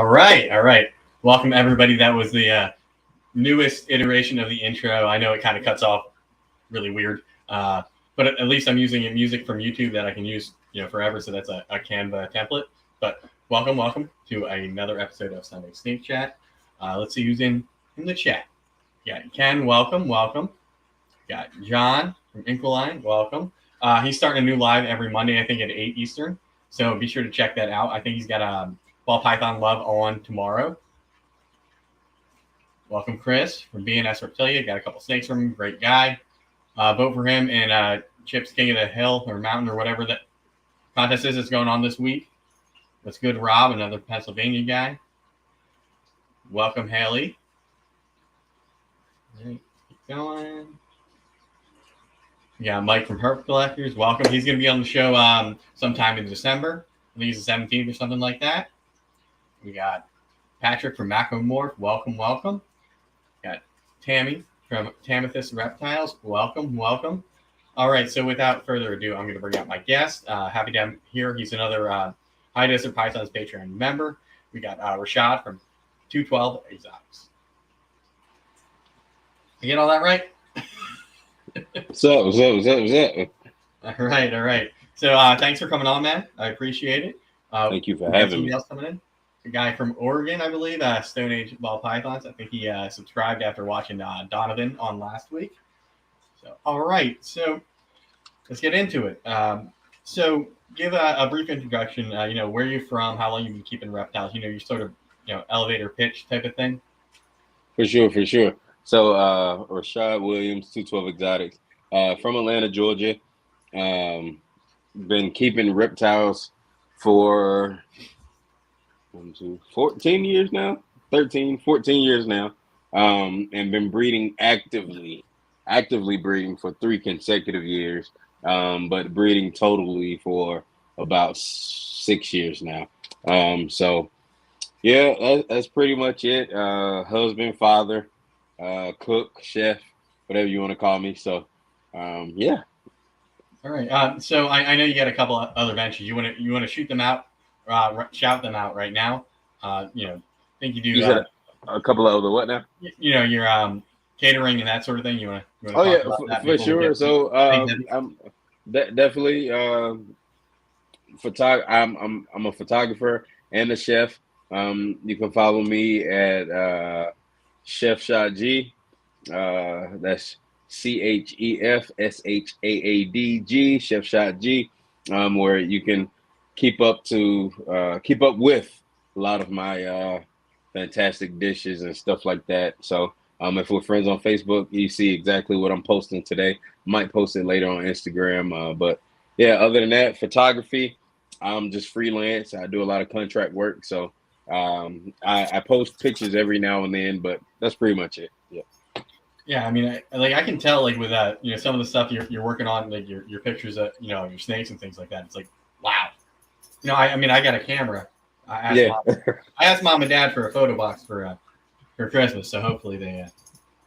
All right. Welcome everybody. That was the newest iteration of the intro. I know it kind of cuts off really weird, but at least I'm using music from YouTube that I can use, forever. So that's a Canva template. But welcome to another episode of Sunday Snake Chat. Let's see who's in the chat. Yeah, Ken, welcome. Got John from Inquiline, welcome. He's starting a new live every Monday, I think at 8 Eastern. So be sure to check that out. I think he's got Ball Python Love on tomorrow. Welcome, Chris from BNS Reptilia. Got a couple snakes from him. Great guy. Vote for him in Chip's King of the Hill or Mountain or whatever that contest is that's going on this week. That's good, Rob, another Pennsylvania guy. Welcome, Haley. All right, keep going. Yeah, Mike from Herp Collectors. Welcome. He's going to be on the show sometime in December. I think he's the 17th or something like that. We got Patrick from Macromorph. Welcome. Got Tammy from Tamethus Reptiles. Welcome. All right, so without further ado, I'm going to bring out my guest. Happy to have him here. He's another High Desert Pythons Patreon member. We got Rashaad from 212 Exotics. You get all that right? What's up? All right. So thanks for coming on, man. I appreciate it. Thank you for having me. Else coming in? A guy from Oregon, I believe, Stone Age Ball Pythons. I think he subscribed after watching Donovan on last week. So, all right. So let's get into it. So give a brief introduction. Where you're from, how long you've been keeping reptiles. You sort of, elevator pitch type of thing. For sure. So Rashaad Williams, 212 Exotics, from Atlanta, Georgia. Been keeping reptiles for 14 years now, 14 years now, and been breeding actively breeding for 3 consecutive years, but breeding totally for about 6 years now. So yeah, that's pretty much it. Husband, father, cook, chef, whatever you want to call me. So yeah. All right. So I know you got a couple of other ventures. You want to shoot them out, shout them out right now. Think you do. You said a couple of other what now? Your catering and that sort of thing. You want to Oh yeah, for sure. So I'm definitely I'm a photographer and a chef. You can follow me at Chef Shot G. That's ChefShaadG, Chef Shot G, where you can keep up with a lot of my fantastic dishes and stuff like that. So if we're friends on Facebook, you see exactly what I'm posting today. Might post it later on Instagram. But yeah, other than that, photography, I'm just freelance. I do a lot of contract work. So I post pictures every now and then, but that's pretty much it. Yeah. Yeah, I mean, I can tell, like, with some of the stuff you're working on, like your pictures of, your snakes and things like that. It's like, wow. I got a camera. I asked mom and dad for a photo box for Christmas, so hopefully they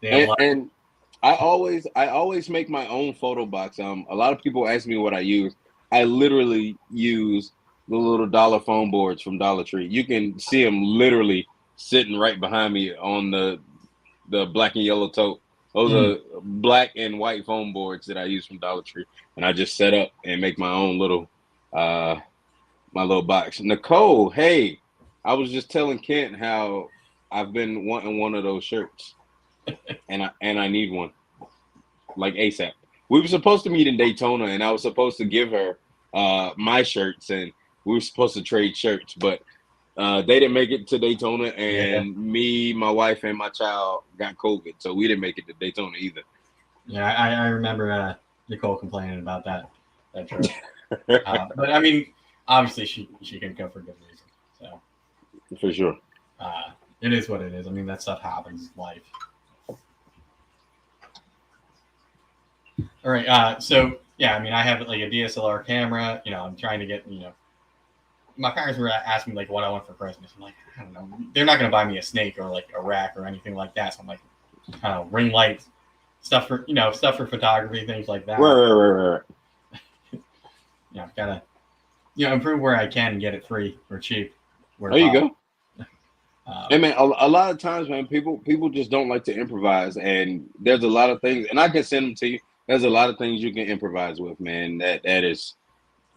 and I always make my own photo box. A lot of people ask me what I use. I literally use the little dollar foam boards from Dollar Tree. You can see them literally sitting right behind me on the black and yellow tote. Those are black and white foam boards that I use from Dollar Tree, and I just set up and make my own little my little box. Nicole, hey, I was just telling Kent how I've been wanting one of those shirts, and I need one like ASAP. We were supposed to meet in Daytona, and I was supposed to give her my shirts, and we were supposed to trade shirts, but they didn't make it to Daytona, and me, my wife, and my child got COVID, so we didn't make it to Daytona either. Yeah, I remember Nicole complaining about that trip. But I mean, obviously she can go for good reason. So for sure, it is what it is. I mean, that stuff happens in life. All right. So yeah, I mean, I have like a DSLR camera. I'm trying to get my parents were asking me like what I want for Christmas. I'm like, I don't know. They're not going to buy me a snake or like a rack or anything like that. So I'm like, I don't know, ring lights, stuff for photography, things like that. Right. Gotta improve where I can and get it free or cheap. There you go. And man, a lot of times, man, people just don't like to improvise, and there's a lot of things, and I can send them to you. There's a lot of things you can improvise with, man. That is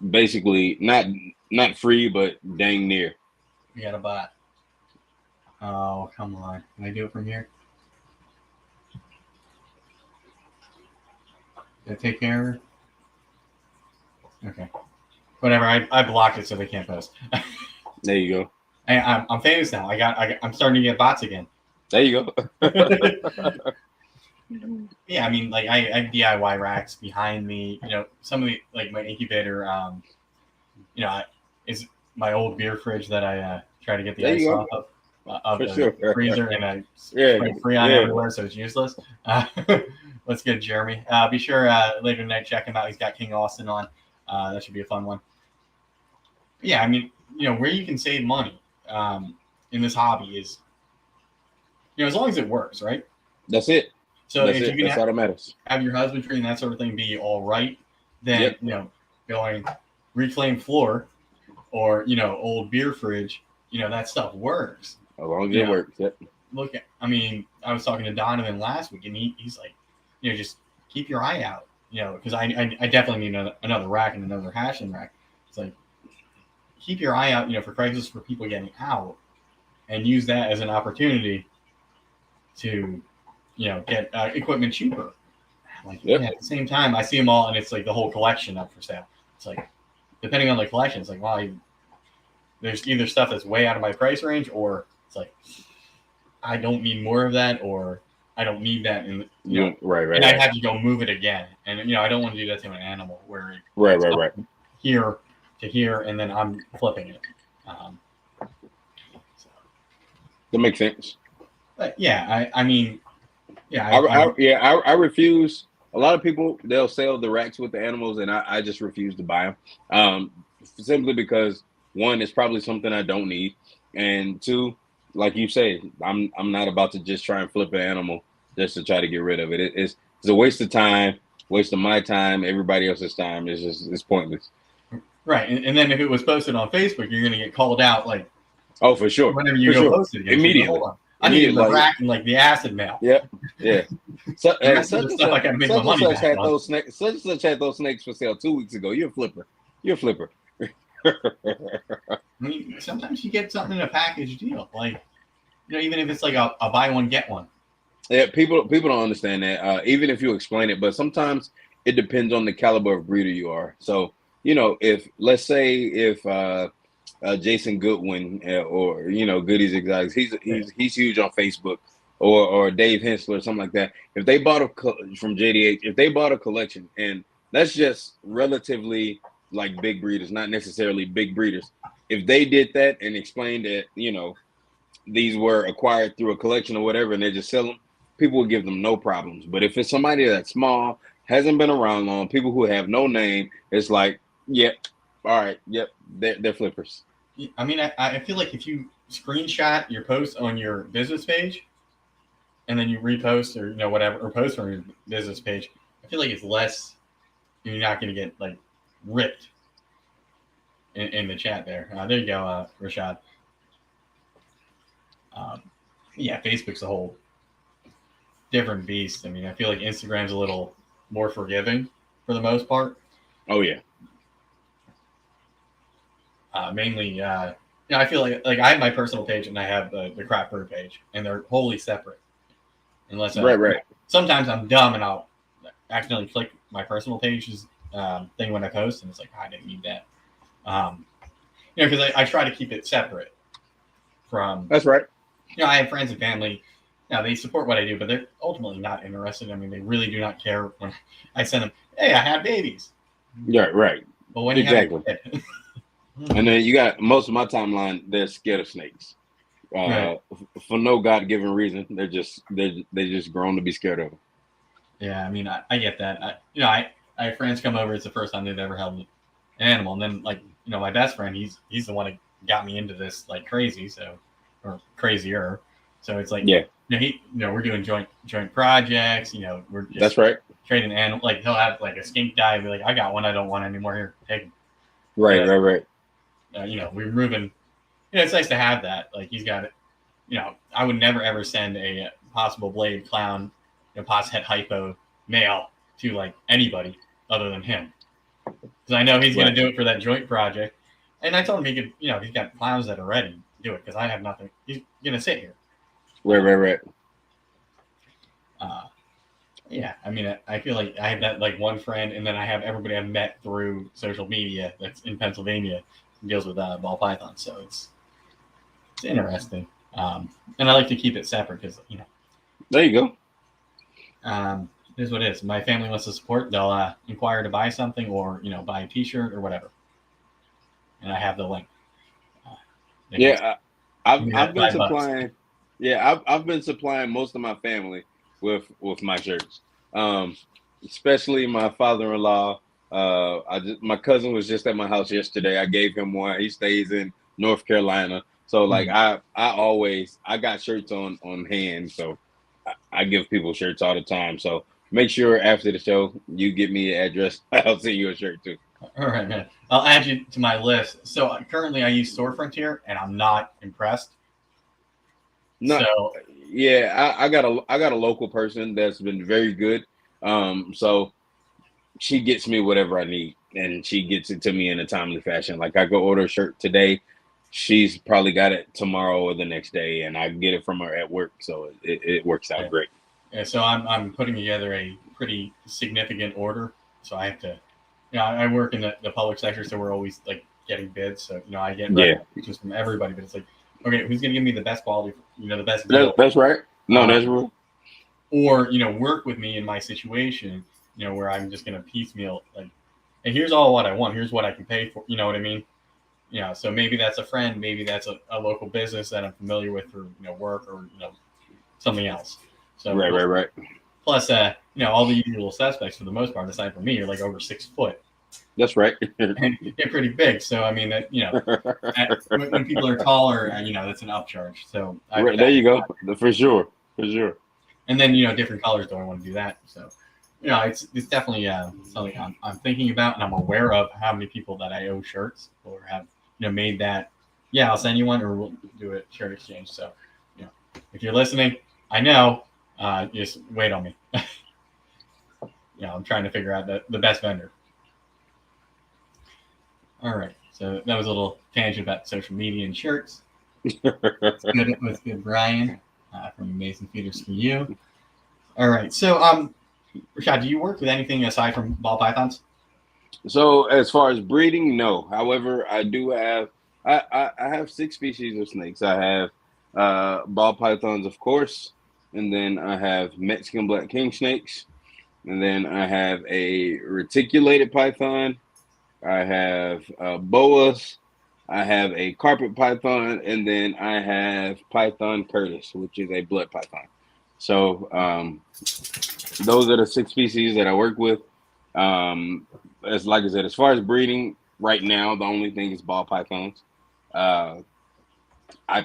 basically not free, but dang near. We got a bot. Oh, come on. Can I do it from here? Did I take care of her? Okay. Whatever. I blocked it so they can't post. There you go. I'm famous now. I'm starting to get bots again. There you go. Yeah, I mean, like I have DIY racks behind me. You know, some of the like my incubator. You know, is my old beer fridge that I try to get the ice off of For the sure. freezer, and I Yeah, spray Freon yeah. everywhere, so it's useless. Let's get Jeremy. Be sure later tonight check him out. He's got King Austin on. That should be a fun one. Yeah, I mean, you know, where you can save money in this hobby is, you know, as long as it works, right? That's it. So That's if it. you That's all that matters. have your husbandry and that sort of thing be all right, then Yep. you know, going reclaimed floor or you know, old beer fridge, you know, that stuff works. As long as You it know, works. Yep. look at, I mean, I was talking to Donovan last week, and he's like, you know, just keep your eye out, you know, because I definitely need another rack and another hashing rack. It's like, keep your eye out, you know, for prices for people getting out, and use that as an opportunity to, you know, get equipment cheaper. Like, Yep. yeah, at the same time, I see them all, and it's like the whole collection up for sale. It's like, depending on the collection, it's like, well, there's either stuff that's way out of my price range, or it's like, I don't need more of that, or I don't need that, and you know, Right. and I have to go move it again, and you know, I don't want to do that to an animal where Right. here to here, and then I'm flipping it. So, That makes sense. but yeah, I mean, yeah, I refuse. A lot of people, they'll sell the racks with the animals, and I just refuse to buy them. Simply because one, it's probably something I don't need, and two, like you say, I'm not about to just try and flip an animal just to try to get rid of it. It's a waste of time, waste of my time, everybody else's time. It's pointless. right. And then if it was posted on Facebook, you're gonna get called out like, Oh, for sure. whenever you For go sure. post it again. Immediately. Hold on. I needed the Like- rack and like the acid mail. Yeah. So, The rest of the stuff I gotta make my money back had on. those snakes. Such and such had those snakes for sale 2 weeks ago. You're a flipper. I mean, sometimes you get something in a package deal, like, you know, even if it's like a buy one get one. Yeah, people don't understand that. Even if you explain it, but sometimes it depends on the caliber of breeder you are. So, you know, if let's say if Jason Goodwin or you know Goodies Exotics, he's huge on Facebook, or Dave Hensler or something like that. If they bought from JDH, if they bought a collection, and that's just relatively like big breeders, not necessarily big breeders. If they did that and explained that, you know, these were acquired through a collection or whatever, and they just sell them, people would give them no problems. But if it's somebody that's small, hasn't been around long, people who have no name, it's like, yep, all right, yep, they're flippers. I mean, I feel like if you screenshot your post on your business page and then you repost or, you know, whatever, or post on your business page, I feel like it's less, you're not going to get like ripped in the chat there. There you go, Rashaad. Yeah, Facebook's a whole different beast. I mean, I feel like Instagram's a little more forgiving for the most part. Oh yeah. Mainly, you know, I feel like I have my personal page and I have the crap brew page, and they're wholly separate. Unless Right. Sometimes I'm dumb and I'll accidentally click my personal page's thing when I post, and it's like, I didn't need that. You know, because I try to keep it separate from. That's right. You know, I have friends and family. Now they support what I do, but they're ultimately not interested. I mean, they really do not care when I send them, "Hey, I had babies." Yeah, right. But when Exactly. you have a kid, And then you got most of my timeline, they're scared of snakes. Right. For no God-given reason. They're just grown to be scared of them. yeah, I mean, I get that. You know, I have friends come over. It's the first time they've ever held an animal, and then like, you know, my best friend, he's the one that got me into this like crazy, or crazier. So it's like, Yeah, you know, we're doing joint projects. You know, we're just that's right. trading animal. Like he'll have like a skink die, and be like, I got one, I don't want anymore. Here, take him. Right. You know, we're moving. You know, it's nice to have that. Like he's got it. I would never ever send a possible blade clown, pos het hypo male to like anybody other than him, because I know he's going to do it for that joint project. And I told him he could, he's got clowns that are ready to do it because I have nothing. He's going to sit here. Right. Yeah, I mean, I feel like I have that like one friend, and then I have everybody I've met through social media that's in Pennsylvania who deals with ball python. So it's interesting, and I like to keep it separate because there you go. Here's what it is. My family wants to support. They'll inquire to buy something or buy a T-shirt or whatever, and I have the link. I've been supplying. Bucks. Yeah, I've been supplying most of my family with my shirts, especially my father-in-law. My cousin was just at my house yesterday. I gave him one. He stays in North Carolina, so like I got shirts on hand. So I give people shirts all the time. So make sure after the show you give me an address. I'll send you a shirt too. All right, man. I'll add you to my list. So currently I use Store Frontier, and I'm not impressed. No, so, yeah, I got a local person that's been very good. So she gets me whatever I need, and she gets it to me in a timely fashion. Like I go order a shirt today, she's probably got it tomorrow or the next day, and I get it from her at work. So it works out great. Yeah, so I'm putting together a pretty significant order. So I have to, I work in the public sector, so we're always like getting bids. So I get recommendations from everybody, but it's like, okay, who's going to give me the best quality, the best deal? That's right. No, that's real. Or, work with me in my situation, where I'm just going to piecemeal, like, hey, here's all what I want. Here's what I can pay for. You know what I mean? So maybe that's a friend. Maybe that's a local business that I'm familiar with through, work or, something else. So Right. Plus, all the usual suspects for the most part, aside from me, are like over 6 foot. That's right. And they're pretty big. So, I mean, that when people are taller, that's an upcharge. So there you go. For sure. And then, different colors don't want to do that. So, it's definitely something I'm thinking about, and I'm aware of how many people that I owe shirts or have, made that. Yeah, I'll send you one, or we'll do a shirt exchange. So, if you're listening, I know, just wait on me. I'm trying to figure out the best vendor. All right, so that was a little tangent about social media and shirts. That's good, Brian, from Amazing Feeders for You. All right, so Rashaad, do you work with anything aside from ball pythons? So as far as breeding, no. However, I do have I have 6 species of snakes. I have ball pythons, of course, and then I have Mexican black king snakes, and then I have a reticulated python. I have boas, I have a carpet python, and then I have Python Curtis, which is a blood python. So those are the 6 species that I work with. As like I said, as far as breeding, right now the only thing is ball pythons. I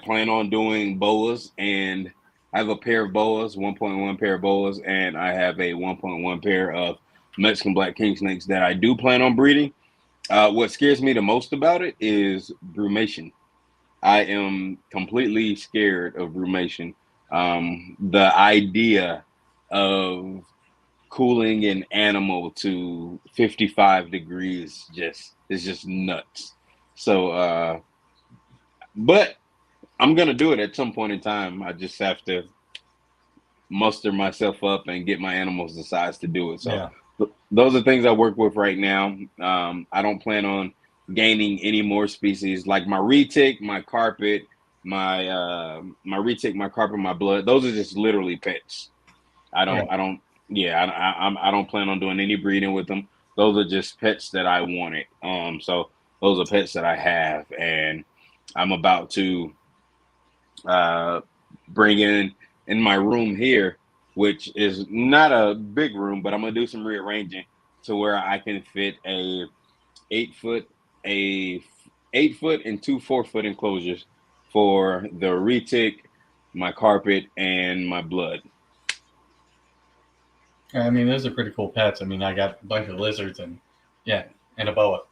plan on doing boas, and I have a pair of boas, 1.1 pair of boas, and I have a 1.1 pair of Mexican black king snakes that I do plan on breeding. What scares me the most about it is brumation. I am completely scared of brumation. The idea of cooling an animal to 55 degrees is just nuts. So, but I'm going to do it at some point in time. I just have to muster myself up and get my animals the size to do it. So yeah. Those are things I work with right now. I don't plan on gaining any more species like my retic, my carpet, my retic, my carpet, my blood. Those are just literally pets. I don't plan on doing any breeding with them. Those are just pets that I wanted. So those are pets that I have, and I'm about to bring in my room here, which is not a big room, but I'm gonna do some rearranging to where I can fit a 8 foot and 2 4-foot enclosures for the retic, my carpet, and my blood. I mean, those are pretty cool pets. I mean, I got a bunch of lizards and a boa.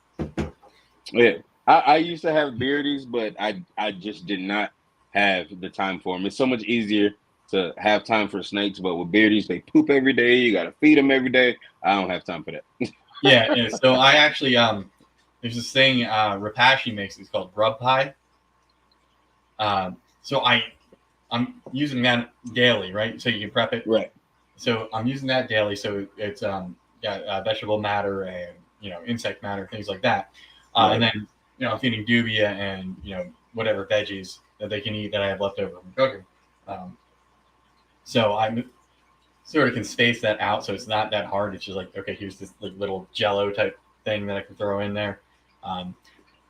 Yeah, I used to have beardies, but I just did not have the time for them. It's so much easier to have time for snakes, but with beardies, they poop every day. You got to feed them every day. I don't have time for that. Yeah. So I actually there's this thing Rapashi makes. It's called grub pie. So I'm using that daily, right? So you can prep it. Right. So I'm using that daily. So it's vegetable matter and insect matter, things like that. Right. And then I'm feeding dubia and whatever veggies that they can eat that I have left over from cooking. So I sort of can space that out, so it's not that hard. It's just like, okay, here's this like little Jello type thing that I can throw in there.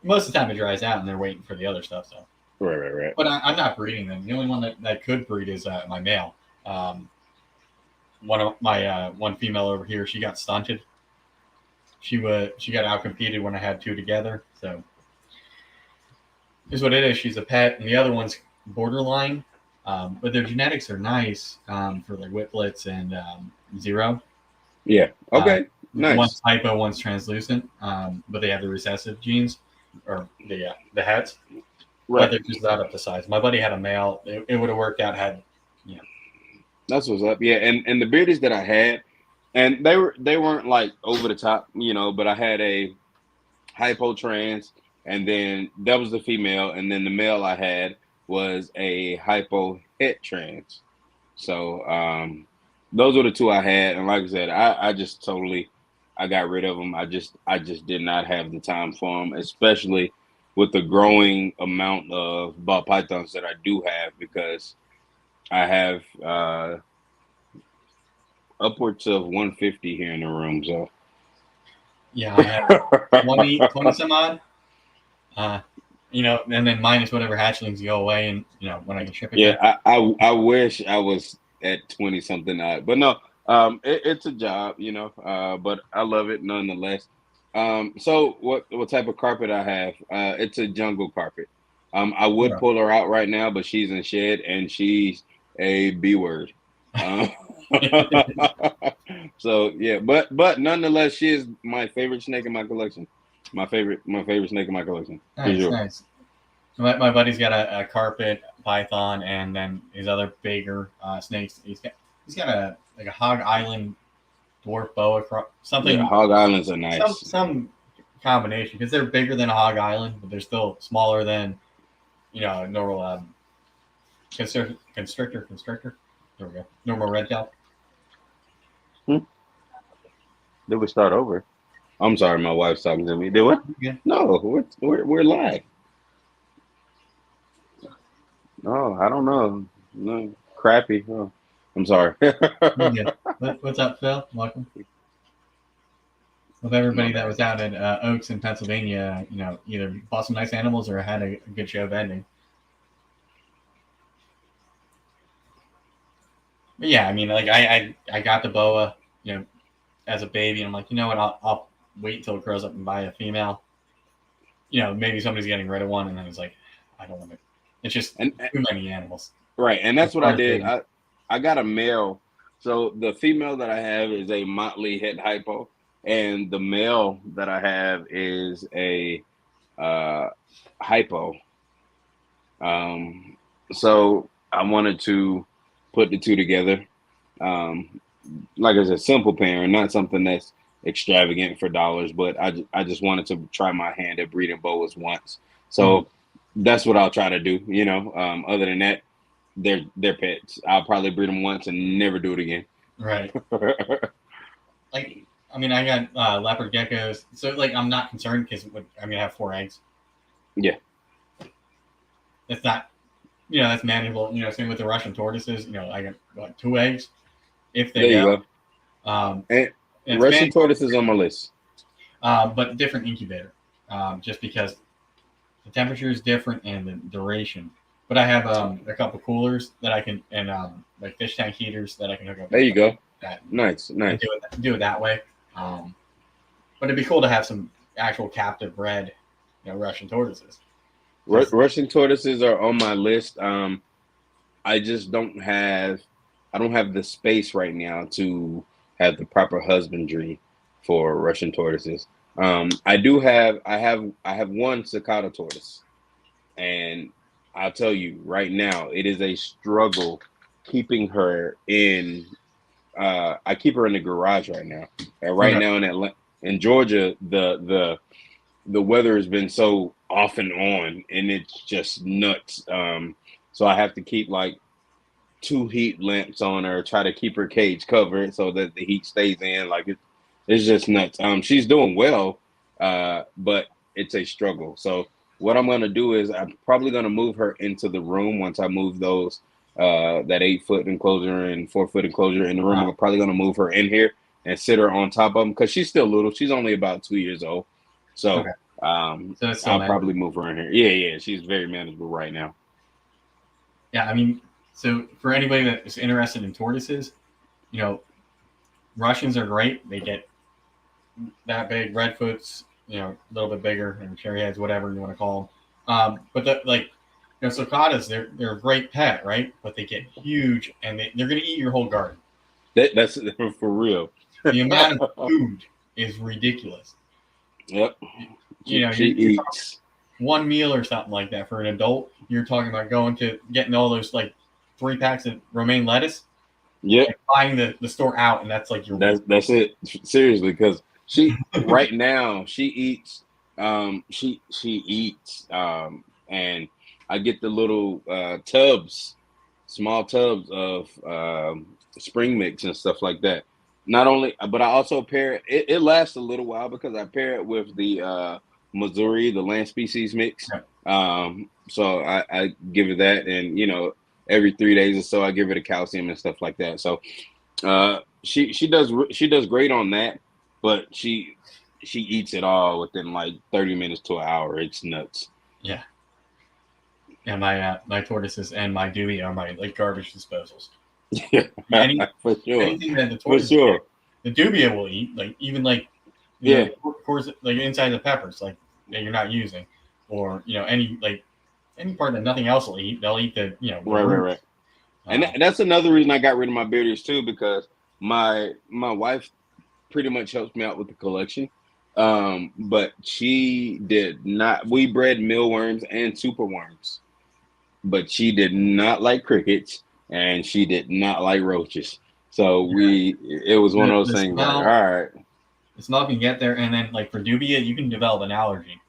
Most of the time it dries out, and they're waiting for the other stuff. So Right. but I'm not breeding them. The only one that could breed is my male. One of my one female over here, she got stunted. She got outcompeted when I had two together. So here's what it is. She's a pet, and the other one's borderline. But their genetics are nice for like whiplets and zero. Yeah. Okay. Nice. One's hypo, one's translucent, but they have the recessive genes or the heads. Right. But they're just not up to size. My buddy had a male. It would have worked out had. That's what's up. Yeah, and the beardies that I had, and they weren't like over the top, but I had a hypo trans, and then that was the female, and then the male I had was a hypo het trans. So those were the two I had, and like I said, I just totally I got rid of them. I just did not have the time for them, especially with the growing amount of ball pythons that I do have, because I have upwards of 150 here in the room. So yeah, I have 20 some odd. And then minus whatever hatchlings go away, and when I can ship it. Yeah, I wish I was at 20 something odd, but no, it's a job, but I love it nonetheless. So what type of carpet I have? It's a jungle carpet. I would pull her out right now, but she's in shed and she's a B word. So yeah, but nonetheless, she is my favorite snake in my collection. My favorite snake in my collection. Nice, sure. Nice. My buddy's got a carpet python, and then his other bigger snakes. He's got a Hog Island dwarf boa something. Yeah, Hog Islands are nice. Some combination, because they're bigger than a Hog Island, but they're still smaller than a normal constrictor. There we go. Normal red tail. Did we start over? I'm sorry, my wife's talking to me. Did what? Yeah. No, we're live. No, I don't know. No, crappy. Oh, I'm sorry. Yeah. What's up, Phil? Welcome. With everybody that was out at Oaks in Pennsylvania, either bought some nice animals or had a good show vending. But yeah, I mean, like I got the boa, as a baby, and I'm like, you know what? I'll wait till it grows up and buy a female. Maybe somebody's getting rid of one, and then it's like, I don't want to. It's just too many animals. Right, and that's what I did. I got a male. So the female that I have is a motley het hypo, and the male that I have is a hypo. So I wanted to put the two together. Like I said, simple pairing, not something that's extravagant for dollars, but I just wanted to try my hand at breeding boas once. So that's what I'll try to do. Other than that, they're pets. I'll probably breed them once and never do it again. Right. I got leopard geckos, so I'm not concerned because I'm gonna have 4 eggs. Yeah. It's not, that's manageable. Same with the Russian tortoises. I got 2 eggs if they go. And Russian tortoises on my list. But different incubator, just because the temperature is different and the duration. But I have a couple coolers that I can, and like fish tank heaters that I can hook up. There you go. Nice. Do it that way. But it'd be cool to have some actual captive bred, Russian tortoises. Russian tortoises are on my list. I just don't have the space right now to have the proper husbandry for Russian tortoises. I have one cicada tortoise, and I'll tell you right now, it is a struggle keeping her in. I keep her in the garage right now. And right Okay. now in Georgia, the weather has been so off and on, and it's just nuts. So I have to keep like two heat lamps on her, try to keep her cage covered so that the heat stays in. Like it's just nuts. She's doing well, but it's a struggle. So what I'm gonna do is I'm probably gonna move her into the room once I move those that 8 foot enclosure and 4 foot enclosure in the room. I'm probably gonna move her in here and sit her on top of them because she's still little. She's only about 2 years old. So Okay. So it's still I'll manageable. probably move her in here. Yeah, she's very manageable right now. Yeah, I mean, so for anybody that is interested in tortoises, you know, Russians are great. They get that big. Redfoots, a little bit bigger, and cherry heads, whatever you want to call them. But cicadas, they're a great pet, right? But they get huge, and they're going to eat your whole garden. That's for real. The amount of food is ridiculous. Yep. You're eats one meal or something like that for an adult. You're talking about getting all those like 3 packs of romaine lettuce. Yep. And buying the store out, and that's like your. That's it. Seriously, because she right now she eats. She eats. And I get the little small tubs of spring mix and stuff like that. Not only, but I also pair it. It lasts a little while because I pair it with the Missouri, the land species mix. Yeah. So I give it that, and every 3 days or so I give it a calcium and stuff like that. So she does great on that, but she eats it all within like 30 minutes to an hour. It's nuts. Yeah. Yeah, my tortoises and my dewey are my like garbage disposals. For sure. Anything that the tortoise, the dubia will eat, like even like of course, like inside the peppers, like that you're not using, or any part that nothing else will eat. They'll eat the right. And that's another reason I got rid of my beardies too, because my wife pretty much helps me out with the collection. But she did not. We bred mealworms and superworms, but she did not like crickets, and she did not like roaches. So it was one of those things like, all right. The smell can get there, and then like for dubia, you can develop an allergy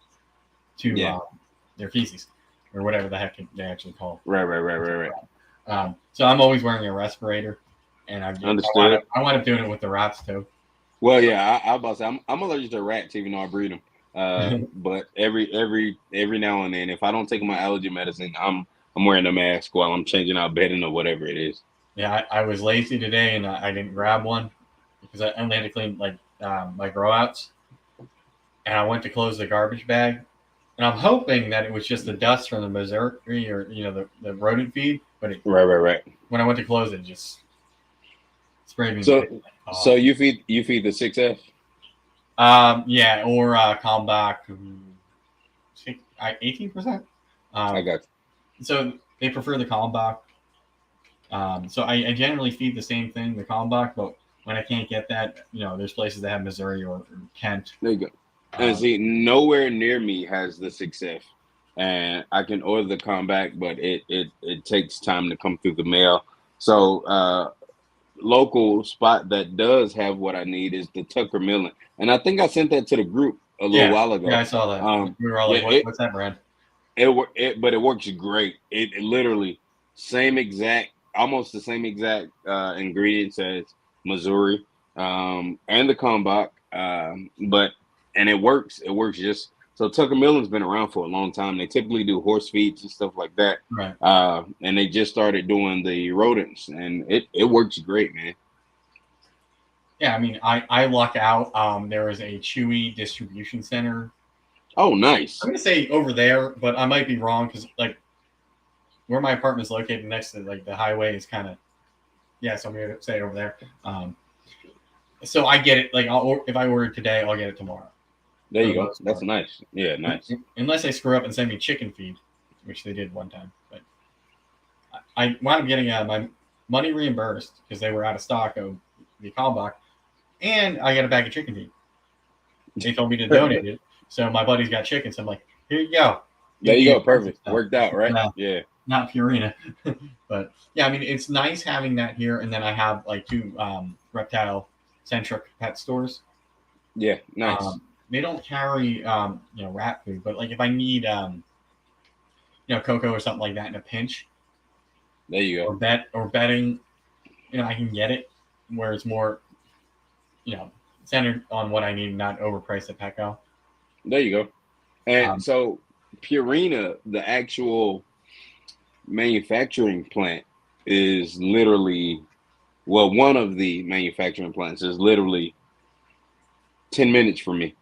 to their feces or whatever the heck they actually call. Right. So I'm always wearing a respirator, and I wind up doing it with the rats too. Well, yeah, I about to say I'm allergic to rats, even though I breed them. But every now and then, if I don't take my allergy medicine, I'm wearing a mask while I'm changing out bedding or whatever it is. Yeah, I was lazy today, and I didn't grab one because I only had to clean like my grow outs, and I went to close the garbage bag, and I'm hoping that it was just the dust from the Missouri or the rodent feed, but right. When I went to close it, just sprayed me. So you feed the 6F? Yeah, or Combac 18%. I got you. So they prefer the Combac. So I generally feed the same thing, the Combac, but when I can't get that, there's places that have Missouri or Kent. There you go. And see, nowhere near me has the 6F, and I can order the Combac, but it takes time to come through the mail. So local spot that does have what I need is the Tucker Millen, and I think I sent that to the group a little while ago. Yeah, I saw that. We were all like, "What's that brand?" But it works great. It literally almost the same exact ingredients as Missouri and the Combac, and it works. It works just so. Tucker Millen's been around for a long time. They typically do horse feeds and stuff like that, right? And they just started doing the rodents, and it works great, man. Yeah, I mean, I luck out. There is a Chewy distribution center. Oh, nice. I'm gonna say over there, but I might be wrong because like where my apartment is located next to like the highway is kind of so I'm gonna say over there. So I get it. Like if I order today, I'll get it tomorrow. There you go. That's nice. Yeah, nice. Unless they screw up and send me chicken feed, which they did one time. But I wound up getting my money reimbursed because they were out of stock of the Kalmbach, and I got a bag of chicken feed. They told me to donate it. So my buddy's got chicken, so I'm like, here you go. There you the go. expensive Perfect. stuff. Worked out, right? Yeah. Not Purina. But yeah, I mean, it's nice having that here. And then I have like two reptile centric pet stores. Yeah. Nice. They don't carry rat food, but like if I need cocoa or something like that in a pinch, There you go. or bedding, I can get it where it's more centered on what I need, not overpriced at Petco. There you go. And Um, so Purina, the actual manufacturing plant, is literally, well, one of the manufacturing plants is literally 10 minutes from me.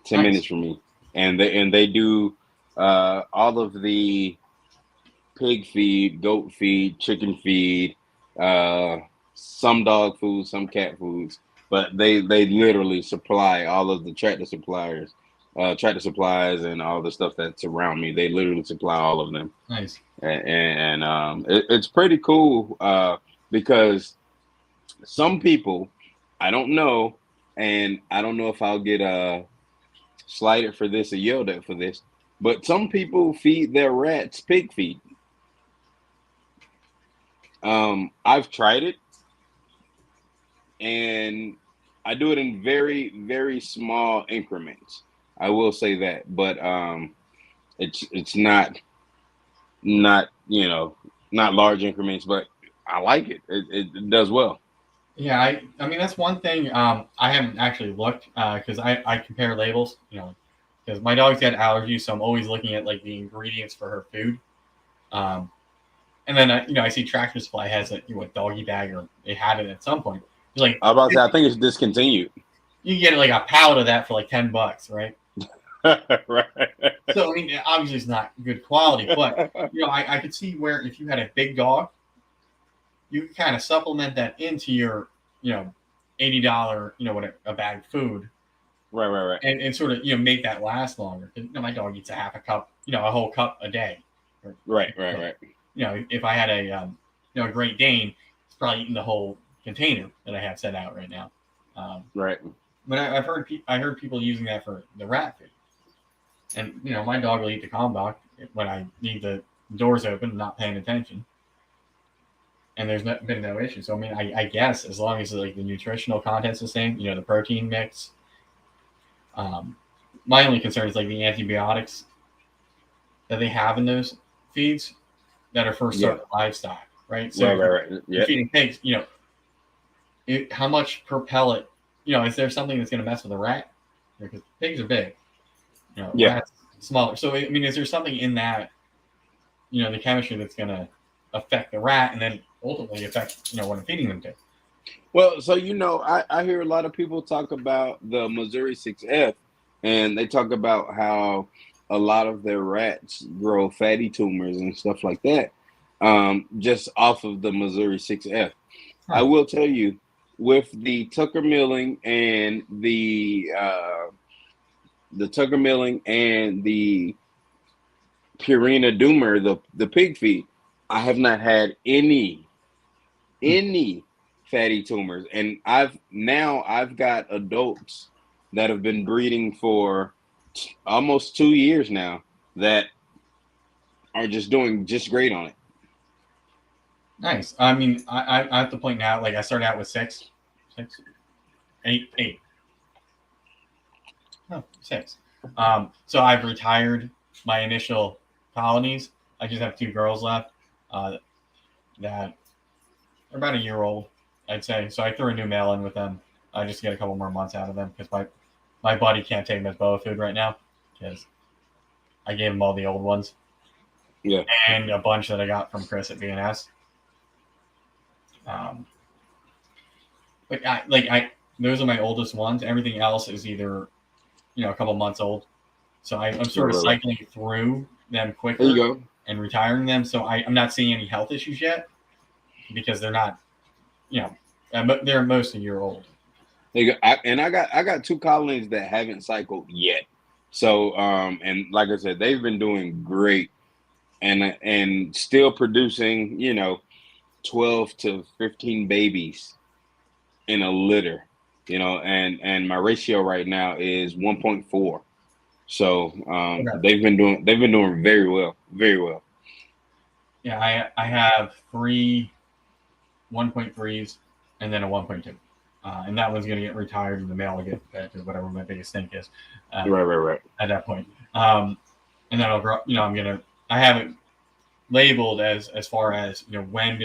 10 minutes nice. from me. And they do all of the pig feed, goat feed, chicken feed, some dog food, some cat foods, but they literally supply all of the tractor suppliers, tractor supplies, and all the stuff that's around me. They literally supply all of them, Nice. and it's pretty cool because some people, I don't know, and I don't know if I'll get slighted for this or yelled at for this, but some people feed their rats pig feed. I've tried it, and I do it in very, very small increments. I will say that, but it's not not large increments, but I like it. It does well. Yeah, I mean that's one thing I haven't actually looked because I compare labels, because my dog's got allergies, so I'm always looking at like the ingredients for her food. Um, and then I see Tractor Supply has a doggy bag, or they had it at some point. It's like I was about to say, I think it's discontinued. you can get like a pallet of that for like $10, right? Right. So I mean, obviously it's not good quality, but I could see where if you had a big dog, you could kind of supplement that into your $80 what a bag of food, Right. and sort of make that last longer. My dog eats a half a cup, a whole cup a day. Right. If I had a Great Dane, it's probably eating the whole container that I have set out right now. Right. But I've heard I heard people using that for the rat food, and my dog will eat the Kalmbach when I need the doors open and not paying attention, and there's been no issue. So I mean, I guess as long as like the nutritional content's the same, the protein mix. My only concern is like the antibiotics that they have in those feeds that are for certain livestock, right? So Right. you're Yeah. feeding pigs, how much per pellet, is there something that's going to mess with a rat? Because pigs are big, Yeah. rats smaller. So I mean, is there something in that, the chemistry that's going to affect the rat and then ultimately affect, what I'm feeding them to? Well, so I hear a lot of people talk about the Missouri 6F, and they talk about how a lot of their rats grow fatty tumors and stuff like that, just off of the Missouri 6F. Huh. I will tell you, with the Tucker milling and the Purina Doomer, the pig feed, I have not had any fatty tumors, and I've got adults that have been breeding for almost 2 years now that are just doing just great on it. Nice. I mean, I have to point out, like I started out with six, eight. No, six. So I've retired my initial colonies. I just have two girls left that are about a year old, I'd say. So I threw a new male in with them. I just get a couple more months out of them because my buddy can't take much boa food right now because I gave him all the old ones. Yeah. And a bunch that I got from Chris at BNS. But those are my oldest ones. Everything else is either, a couple months old. So I'm sort of cycling through them quicker There you go. and retiring them. So I'm not seeing any health issues yet because they're not, they're most a year old. There you go. I got two colonies that haven't cycled yet. So and like I said, they've been doing great and still producing, 12 to 15 babies in a litter, and my ratio right now is 1.4. So Okay. they've been doing very well, very well. Yeah, I have three 1.3s and then a 1.2. And that one's going to get retired in the mail again because whatever my biggest stink is Right. at that point. And then I'll grow, I have it labeled as far as, when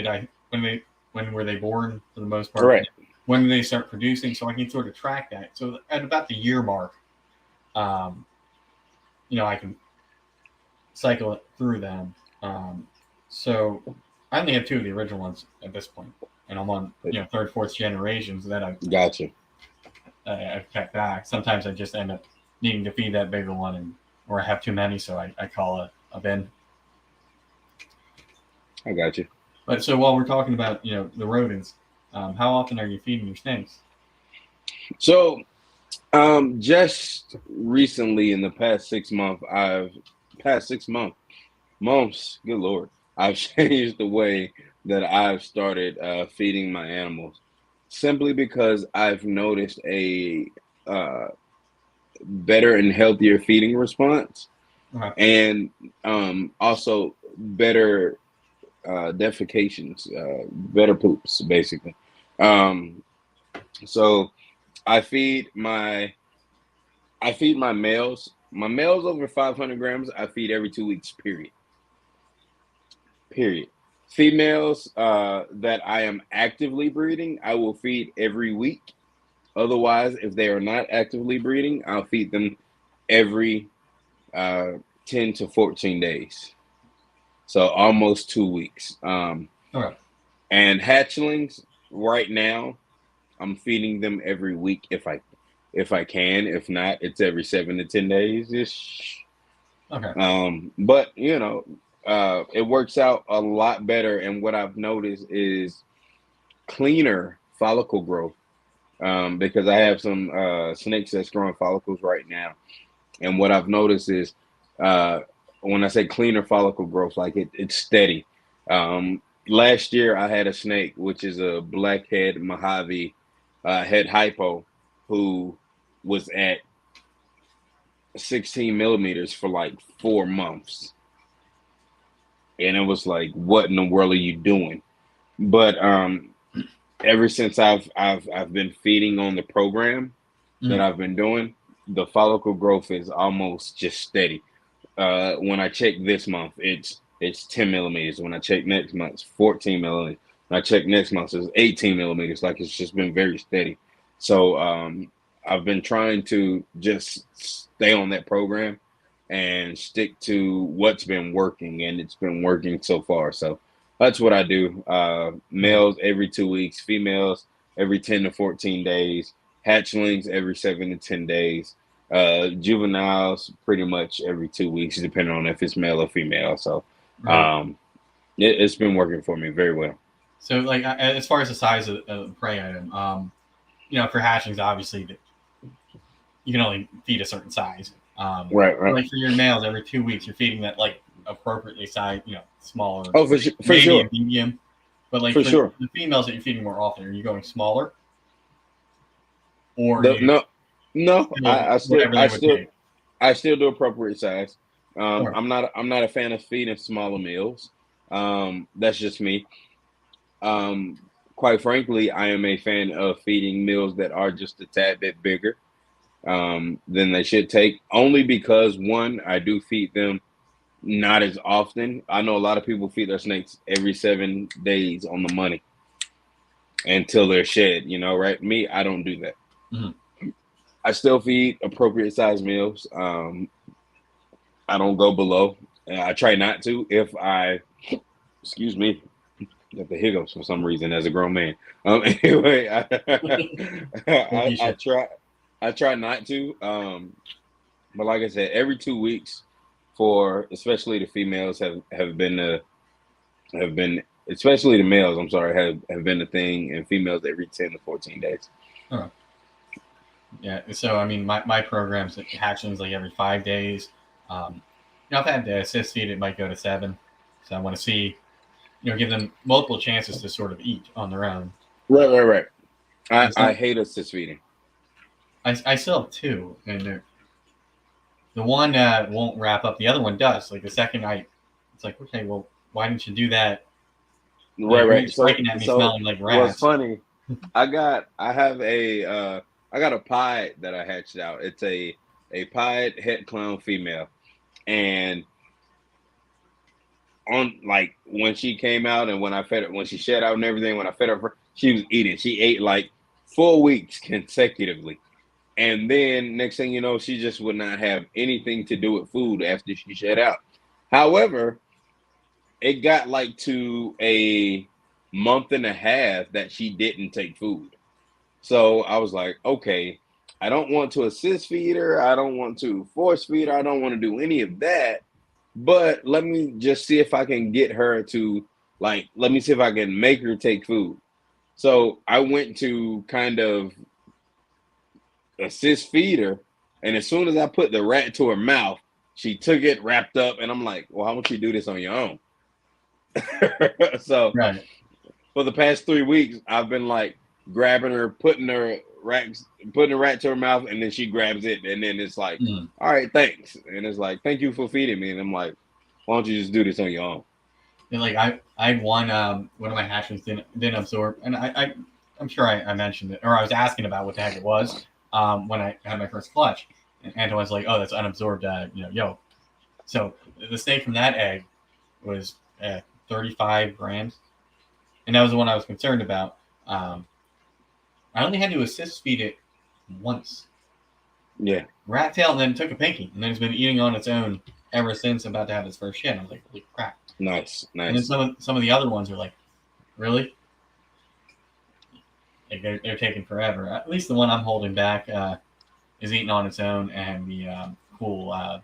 were they born for the most part? Right. When did they start producing? So I can sort of track that. So at about the year mark, I can cycle it through them. So I only have two of the original ones at this point, and I'm on third, fourth generations that Gotcha. I've kept back. Sometimes I just end up needing to feed that bigger one, or I have too many, so I call a bin. I got you. But so while we're talking about the rodents, how often are you feeding your snakes? So just recently in the past 6 months, months, good Lord, I've changed the way that I've started feeding my animals simply because I've noticed a better and healthier feeding response, Okay. and also better defecations, better poops, basically. So I feed my males. My males over 500 grams, I feed every 2 weeks. Period. Females that I am actively breeding, I will feed every week. Otherwise, if they are not actively breeding, I'll feed them every 10 to 14 days. So almost 2 weeks. Okay. And hatchlings, right now, I'm feeding them every week if I can. If not, it's every 7 to 10 days ish. Okay. But it works out a lot better. And what I've noticed is cleaner follicle growth. Because I have some snakes that's growing follicles right now. And what I've noticed is when I say cleaner follicle growth, like it's steady. Last year I had a snake, which is a blackhead Mojave head hypo, who was at 16 millimeters for like 4 months. And it was like, what in the world are you doing? But ever since I've been feeding on the program that I've been doing, the follicle growth is almost just steady. When I check this month, it's 10 millimeters. When I check next month, it's 14 millimeters. When I check next month, it's 18 millimeters. Like, it's just been very steady. So I've been trying to just stay on that program and stick to what's been working, and it's been working so far. So that's what I do. Males every 2 weeks, females every 10 to 14 days, hatchlings every 7 to 10 days. Juveniles pretty much every 2 weeks, depending on if it's male or female. So it's been working for me very well. So, like, as far as the size of the prey item, for hatchlings, obviously, you can only feed a certain size. Right. Like for your males, every 2 weeks, you're feeding that like appropriately sized, smaller. Oh, for maybe sure. A medium. But like For for sure. the females that you're feeding more often, are you going smaller, or No. I whatever they would take? still do appropriate size. Sure. I'm not a fan of feeding smaller meals. That's just me. Quite frankly, I am a fan of feeding meals that are just a tad bit bigger than they should take. Only because, one, I do feed them not as often. I know a lot of people feed their snakes every 7 days on the money until they're shed. Right? Me, I don't do that. Mm-hmm. I still feed appropriate size meals. I don't go below. I try not to. If I, excuse me, get the hiccups for some reason as a grown man. Anyway, I try not to. But like I said, every 2 weeks for especially the females have been especially the males. I'm sorry, have been a thing, and females every 10 to 14 days. Oh. Yeah. So I mean, my program's hatchlings like every 5 days. I've had to assist feed; it might go to 7. So I want to see, give them multiple chances to sort of eat on their own. Right. I hate assist feeding. I still have 2, and the one won't wrap up. The other one does. Like the second it's like, okay, well, why didn't you do that? Right, Like you're right. just breaking at me, So smelling like what's rats. funny? I got a pied that I hatched out. It's a pied het clown female, and on like when she came out and when I fed her, when she shed out and everything, when I fed her, she was eating. She ate like 4 weeks consecutively. And then next thing you know, she just would not have anything to do with food after she shed out. However, it got like to a month and a half that she didn't take food. So I was like, okay, I don't want to assist feed her. I don't want to force feed her. I don't want to do any of that. But let me just see if I can get her to let me see if I can make her take food. So I went to kind of assist feed her. And as soon as I put the rat to her mouth, she took it wrapped up. And I'm like, well, how about you do this on your own? So Right. for the past 3 weeks, I've been like grabbing her, putting the rat to her mouth, and then she grabs it, and then it's like, Mm. all right, thanks. And it's like, thank you for feeding me. And I'm like, why don't you just do this on your own? And like I had one of my hatchlings didn't absorb, and I'm sure I mentioned it, or I was asking about what the heck it was when I had my first clutch, and Antoine's like, oh, that's unabsorbed, yolk. So the steak from that egg was 35 grams, and that was the one I was concerned about. Um, I only had to assist feed it once, Yeah, rat tail, and then took a pinky, and then it's been eating on its own ever since. About to have its first shit. I was like, holy crap! nice, And then nice. some of the other ones are like, really? Like they're taking forever. At least the one I'm holding back is eating on its own, and the cool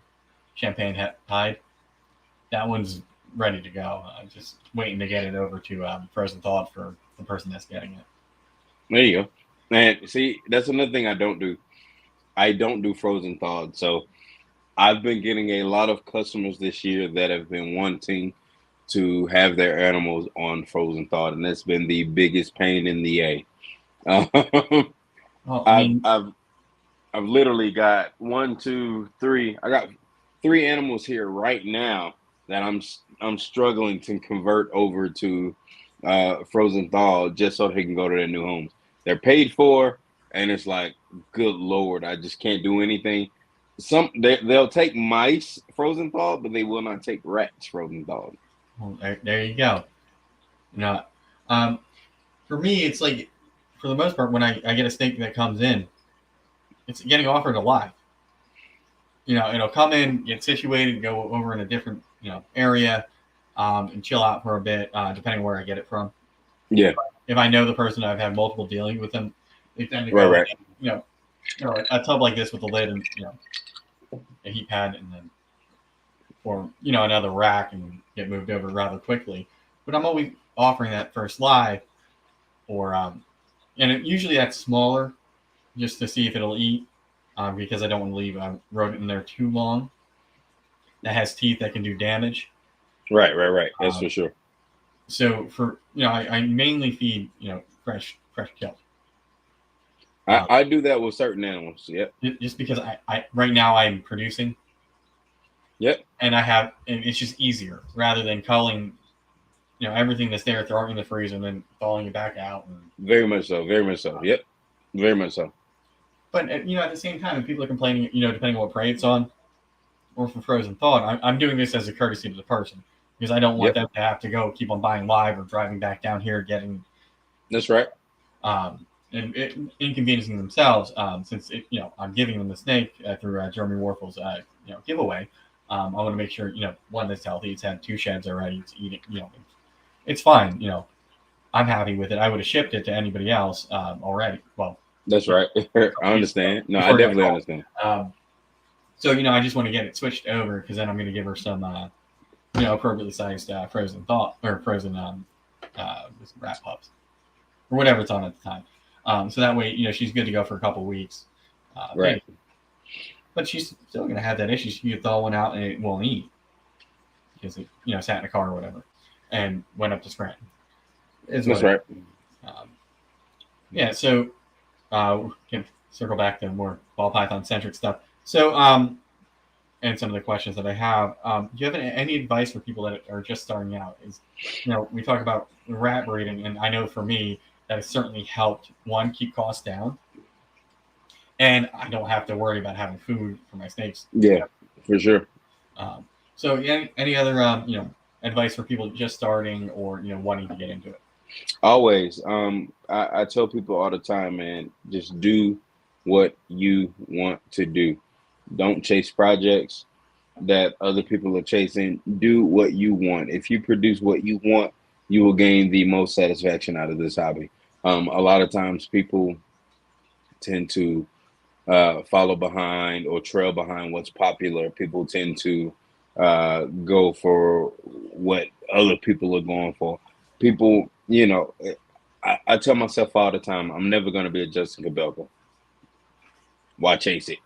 champagne tide, that one's ready to go. I'm just waiting to get it over to frozen thawed for the person that's getting it. There you go. And see, that's another thing I don't do. I don't do frozen thawed. So I've been getting a lot of customers this year that have been wanting to have their animals on frozen thawed, and that's been the biggest pain in the A. Um, Well, I I've mean, I've I've literally got one, two, three. I got three animals here right now that I'm struggling to convert over to frozen thaw just so they can go to their new homes. They're paid for, and it's like, good lord, I just can't do anything. They'll take mice frozen thawed, but they will not take rats frozen thawed. well, there you go. You know, um, for me, it's like for the most part when I get a snake that comes in, it's getting offered alive. It'll come in, get situated, go over in a different area, and chill out for a bit, depending where I get it from. Yeah, If I know the person, I've had multiple dealings with them, they tend to right, go in, right. a tub like this with a lid and a heat pad, and then or another rack and get moved over rather quickly. But I'm always offering that first live, or usually that's smaller, just to see if it'll eat, because I don't want to leave a rodent in there too long that has teeth that can do damage. Right, right, right. That's Um, for sure. so for I mainly feed fresh kill. I do that with certain animals. Yep. Just because I right now I'm producing, Yep. and it's just easier rather than culling everything that's there, throwing it in the freezer and then thawing it back out. Very much so. Very much so. Yep. Very much so. But at the same time, if people are complaining, depending on what prey it's on, or for frozen thawed, I'm doing this as a courtesy to the person because I don't want Yep. them to have to go keep on buying live or driving back down here getting That's right. inconveniencing themselves, since I'm giving them the snake through Jeremy Warfel's giveaway. I want to make sure one, that's healthy. It's had 2 sheds already. It's eating. It's fine. I'm happy with it. I would have shipped it to anybody else already. Well, That's right. I understand. No, I before I got definitely called. understand. So I just want to get it switched over because then I'm going to give her some appropriately sized frozen thaw or frozen rat pups or whatever it's on at the time. So that way, she's good to go for a couple weeks. Right. But she's still going to have that issue. She could thaw one out and it won't eat because it, sat in a car or whatever and went up to Scranton. That's right. Um, yeah, so we can circle back to more ball python centric stuff. So and some of the questions that I have. Do you have any advice for people that are just starting out? Is, we talk about rat breeding, and I know for me that has certainly helped, one, keep costs down, and I don't have to worry about having food for my snakes. Yeah, for sure. Um, so any other advice for people just starting or wanting to get into it? Always. I tell people all the time, man, just do what you want to do. Don't chase projects that other people are chasing. Do what you want. If you produce what you want, you will gain the most satisfaction out of this hobby. A lot of times people tend to follow behind or trail behind what's popular. People tend to go for what other people are going for. People, I tell myself all the time, I'm never going to be a Justin Cabello. Why chase it?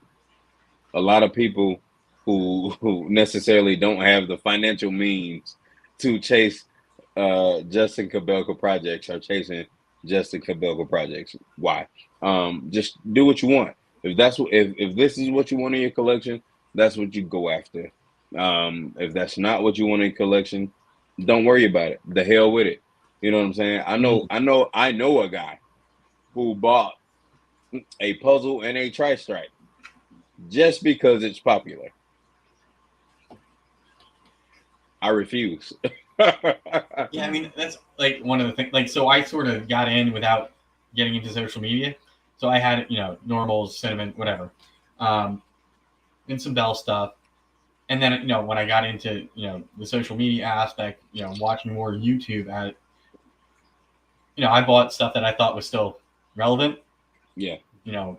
A lot of people who necessarily don't have the financial means to chase Justin Cabello projects are chasing Justin Cabello projects. Why? Just do what you want. If this is what you want in your collection, that's what you go after. If that's not what you want in your collection, don't worry about it. The hell with it. You know what I'm saying? I know a guy who bought a puzzle and a tri-stripe just because it's popular. I refuse. Yeah, I mean that's like one of the things. Like, so I sort of got in without getting into social media. So I had normals, cinnamon, whatever, and some Bell stuff. And then when I got into the social media aspect, watching more YouTube, I bought stuff that I thought was still relevant. Yeah. At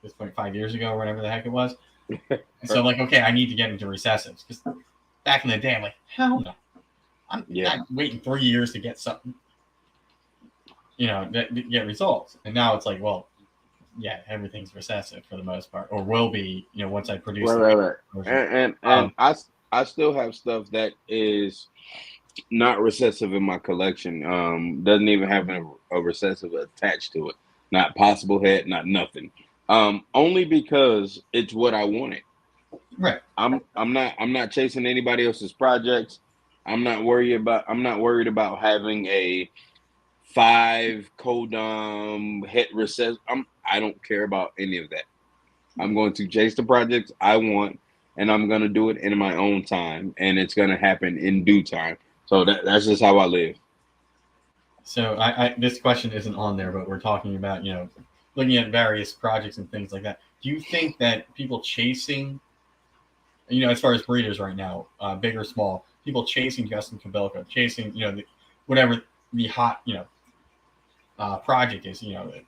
this point, 5 years ago, or whatever the heck it was. And so I'm like, okay, I need to get into recessives, because back in the day, I'm like, hell no, I'm not waiting 3 years to get something, to get results. And now it's like, well, yeah, everything's recessive for the most part, or will be, once I produce. Right. And I still have stuff that is not recessive in my collection. Doesn't even have a recessive attached to it. Not possible head, not nothing. Only because it's what I wanted. Right. I'm not chasing anybody else's projects. I'm not worried about having a 5 codom head recessive. I don't care about any of that. I'm going to chase the projects I want, and I'm going to do it in my own time, and it's going to happen in due time. So that's just how I live. So I this question isn't on there, but we're talking about, looking at various projects and things like that. Do you think that people chasing, as far as breeders right now, big or small, people chasing Justin Cabello, chasing, whatever the hot, project is, the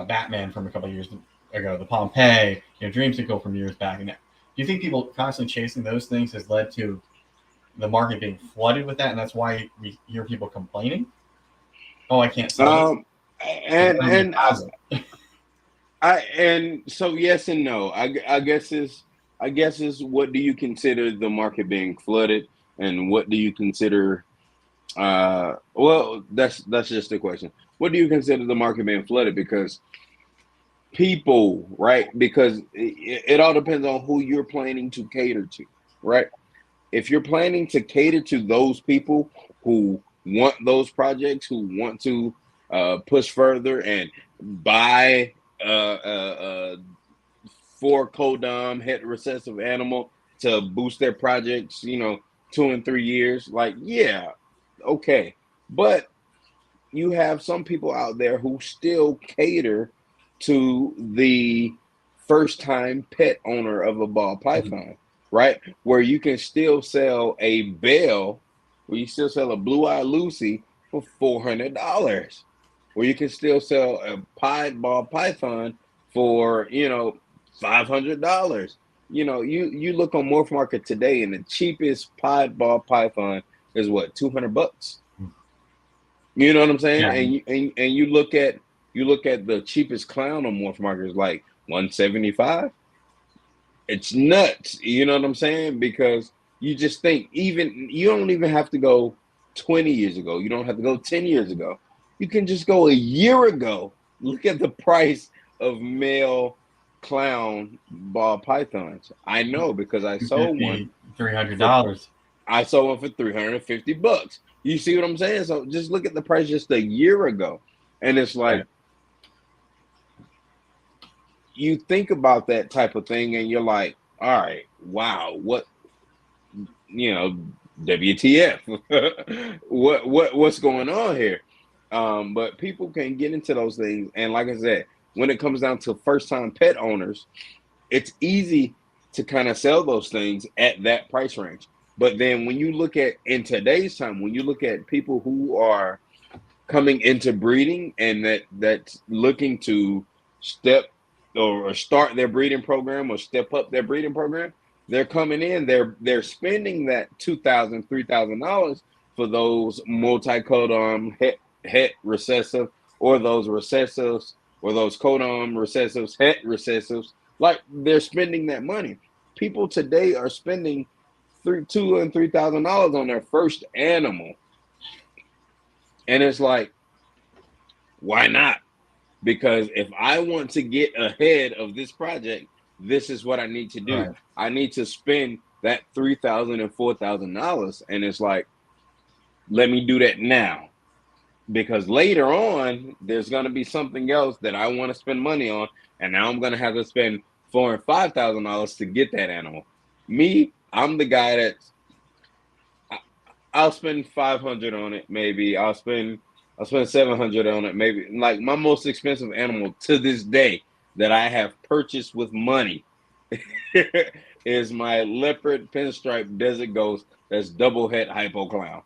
Batman from a couple of years ago, the Pompeii, Dreamsicle from years back. And do you think people constantly chasing those things has led to the market being flooded with that, and that's why we hear people complaining? Oh, I can't sell it. And so yes and no. I guess is what do you consider the market being flooded, and what do you consider? Well, that's just the question. What do you consider the market being flooded? Because people, right? Because it all depends on who you're planning to cater to, right? If you're planning to cater to those people who want those projects, who want to push further and buy 4 codom het recessive animal to boost their projects, 2 and 3 years, like, yeah, okay. But you have some people out there who still cater to the first time pet owner of a ball python, right? Where you can still sell a bell, where you still sell a blue-eyed Lucy for $400, where you can still sell a pied ball python for, $500. You look on Morph Market today, and the cheapest pied ball python is what, $200? You know what I'm saying? Yeah. And you look at the cheapest clown on Morph Market is like $175. It's nuts. You know what I'm saying? Because you just think, you don't even have to go 20 years ago. You don't have to go 10 years ago. You can just go a year ago. Look at the price of male clown ball pythons. I know because I sold one $250, $300. for I sold one for $350. You see what I'm saying? So just look at the price just a year ago, and it's like Right. you think about that type of thing, and you're like, all right, wow, what you know, WTF? What's going on here? But people can get into those things, and like I said, when it comes down to first time pet owners, it's easy to kind of sell those things at that price range. But then when you look at in today's time, when you look at people who are coming into breeding and that's looking to step or start their breeding program or step up their breeding program, they're coming in, they're spending that $2,000, $3,000 for those multi-codon het recessive or those recessives or those codon recessives, het recessives. Like they're spending that money. People today are spending $2,000 and $3,000 on their first animal, and it's like, why not? Because if I want to get ahead of this project, this is what I need to do. Right. I need to spend that $3,000 and $4,000, and it's like, let me do that now. Because later on, there's going to be something else that I want to spend money on, and now I'm going to have to spend $4,000 and $5,000 to get that animal. Me, I'm the guy that's I'll spend 500 on it, maybe. I'll spend 700 on it, maybe. Like my most expensive animal to this day that I have purchased with money is my leopard pinstripe desert ghost that's double het hypo clown.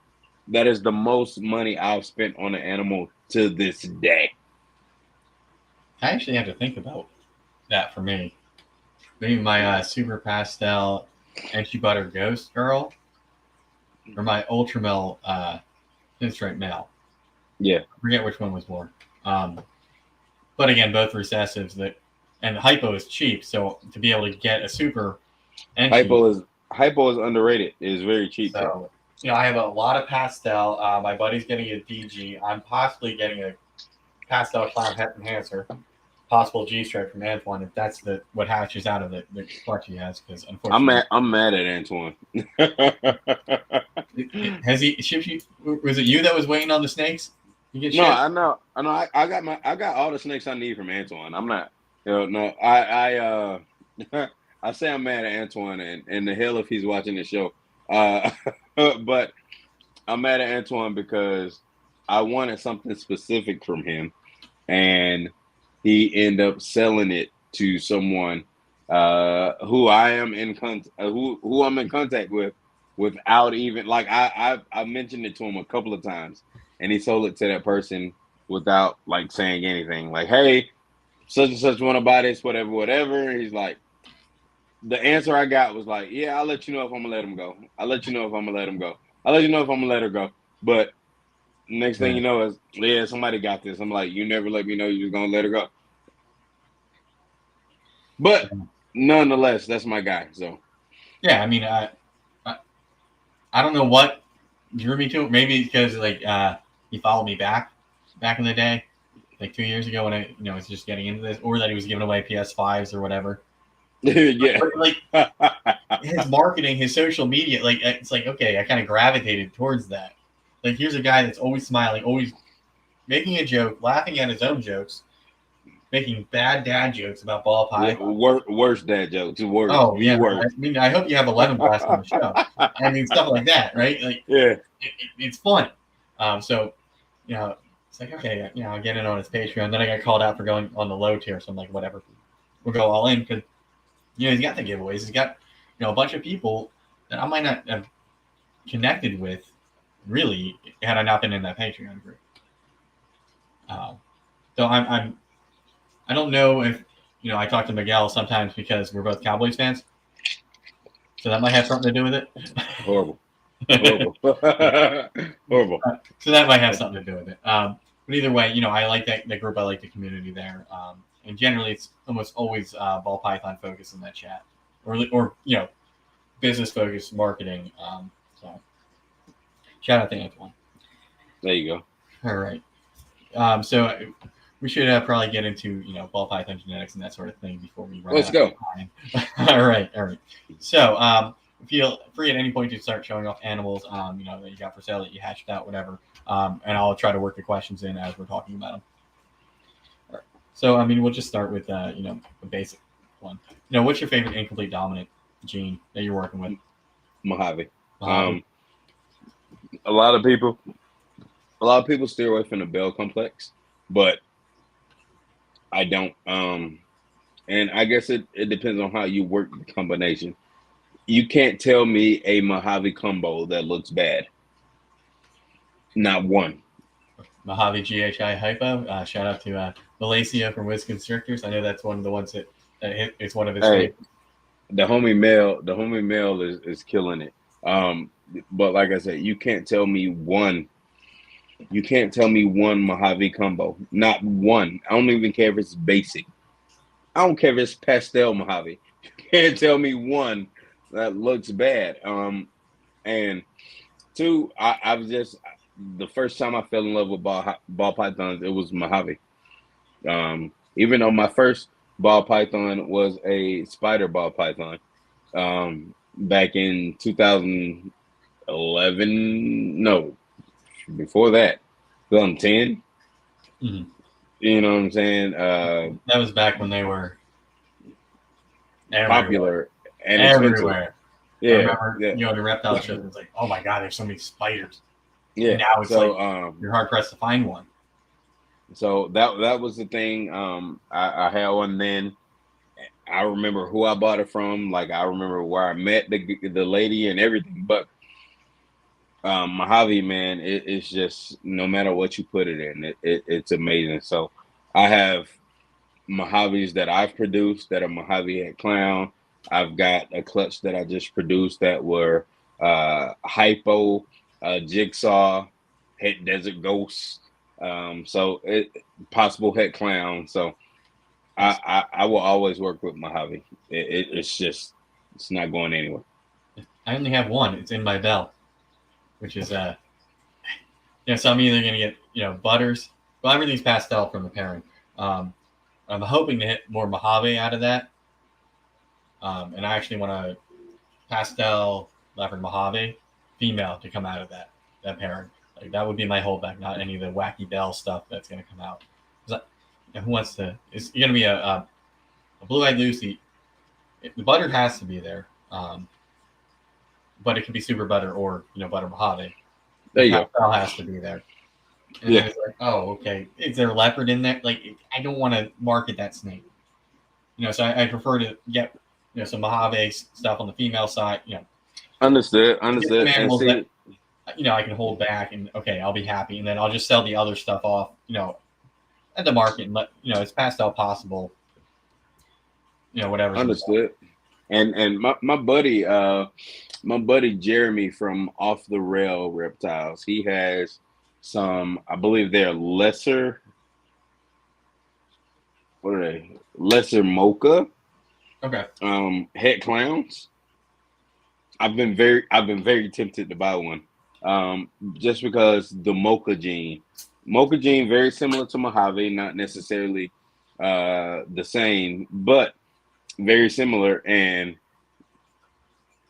That is the most money I've spent on an animal to this day. I actually have to think about that for me. Maybe my super pastel Enchi Butter Ghost Girl or my Ultramel pinstripe male. Yeah. I forget which one was more. But again, both recessives that, and hypo is cheap, so to be able to get a super Enchi, hypo is underrated. It is very cheap. So I have a lot of pastel. My buddy's getting a DG. I'm possibly getting a pastel clown het enhancer, possible G stripe from Antoine if that's what hatches out of the clutch he has. Because unfortunately, I'm mad at Antoine. Has he shipped you? Was it you that was waiting on the snakes? You get No, shipped? I know. I got all the snakes I need from Antoine. I'm not. No. I I say I'm mad at Antoine, and the hell if he's watching the show. But I'm mad at Antoine because I wanted something specific from him, and he ended up selling it to someone who I am who I'm in contact with without even like I mentioned it to him a couple of times, and he sold it to that person without like saying anything. Like, hey, such and such want to buy this, whatever. And he's like, the answer I got was like, yeah, I'll let you know if I'm gonna let him go. I'll let you know if I'm gonna let him go. I'll let you know if I'm gonna let her go. But next thing you know is, yeah, somebody got this. I'm like, you never let me know you was gonna let her go. But nonetheless, that's my guy. So yeah, I mean, I don't know what drew me to it. Maybe because like he followed me back in the day, like 2 years ago when I was just getting into this, or that he was giving away PS5s or whatever. yeah, But, like his marketing, his social media, like it's like okay, I kind of gravitated towards that. Like here's a guy that's always smiling, always making a joke, laughing at his own jokes, making bad dad jokes about ball pie. worse dad jokes. Worse. Oh yeah, worse. I mean I hope you have 11 Blast on the show. I mean stuff like that, right? Like yeah, it's fun. So it's like okay, I'll get in on his Patreon. Then I got called out for going on the low tier, so I'm like whatever, we'll go all in because he's got the giveaways. He's got a bunch of people that I might not have connected with really had I not been in that Patreon group. So I don't know if I talk to Miguel sometimes because we're both Cowboys fans, so that might have something to do with it. Horrible. So that might have something to do with it. But either way, I like that group. I like the community there. And generally, it's almost always ball python focused in that chat, or business focused marketing. So shout out to Antoine. There you go. All right. So we should probably get into ball python genetics and that sort of thing before we run Let's out go. of time. All right. So feel free at any point to start showing off animals that you got for sale, that you hatched out, whatever, and I'll try to work the questions in as we're talking about them. All right. So we'll just start with a basic one. What's your favorite incomplete dominant gene that you're working with? Mojave. Mojave. A lot of people steer away from the Bell complex, but I don't. And I guess it depends on how you work the combination. You can't tell me a Mojave combo that looks bad. Not one. Mojave GHI Hypo. Shout out to Malacia from Wiz Constrictors. I know that's one of the ones that it's one of his favorites. The homie Mel is killing it. But like I said, you can't tell me one Mojave combo. Not one. I don't even care if it's basic. I don't care if it's pastel Mojave. You can't tell me one that looks bad. And two, I was just the first time I fell in love with ball pythons, it was Mojave. Even though my first ball python was a spider ball python, back in 2011. No, before that, 2010. Mm-hmm. You know what I'm saying? That was back when they were popular and everywhere. Expensive. Yeah, I remember, the reptile show. It was like, oh my god, there's so many spiders. Yeah. And now it's you're hard pressed to find one. So that was the thing. I had one then. I remember who I bought it from. Like I remember where I met the lady and everything. But Mojave, man, it's just no matter what you put it in, it's amazing. So I have Mojaves that I've produced that are Mojave Head Clown. I've got a clutch that I just produced that were Hypo, Jigsaw, Head Desert Ghost. So possible Head Clown. So I will always work with Mojave. It's not going anywhere. I only have one. It's in my belt, which is so I'm either gonna get butters. Well, everything's pastel from the pairing. I'm hoping to hit more Mojave out of that, and I actually want a pastel leopard Mojave female to come out of that pairing. Like that would be my holdback, not any of the wacky bell stuff that's gonna come out. Who wants to? It's gonna be a blue-eyed Lucy. The butter has to be there. But it could be super butter or butter Mojave. There you go. Pastel has to be there. And yeah. It's like, oh, okay. Is there a leopard in there? Like, I don't want to market that snake. So I prefer to get some Mojave stuff on the female side. Understood. Animals that I can hold back and okay, I'll be happy, and then I'll just sell the other stuff off. At the market and let as pastel possible. Whatever. Understood. And my buddy Jeremy from Off the Rail Reptiles, he has some, I believe they're lesser. What are they? Lesser mocha. Okay. Head clowns. I've been very tempted to buy one. Just because the mocha gene very similar to Mojave, not necessarily the same, but very similar, and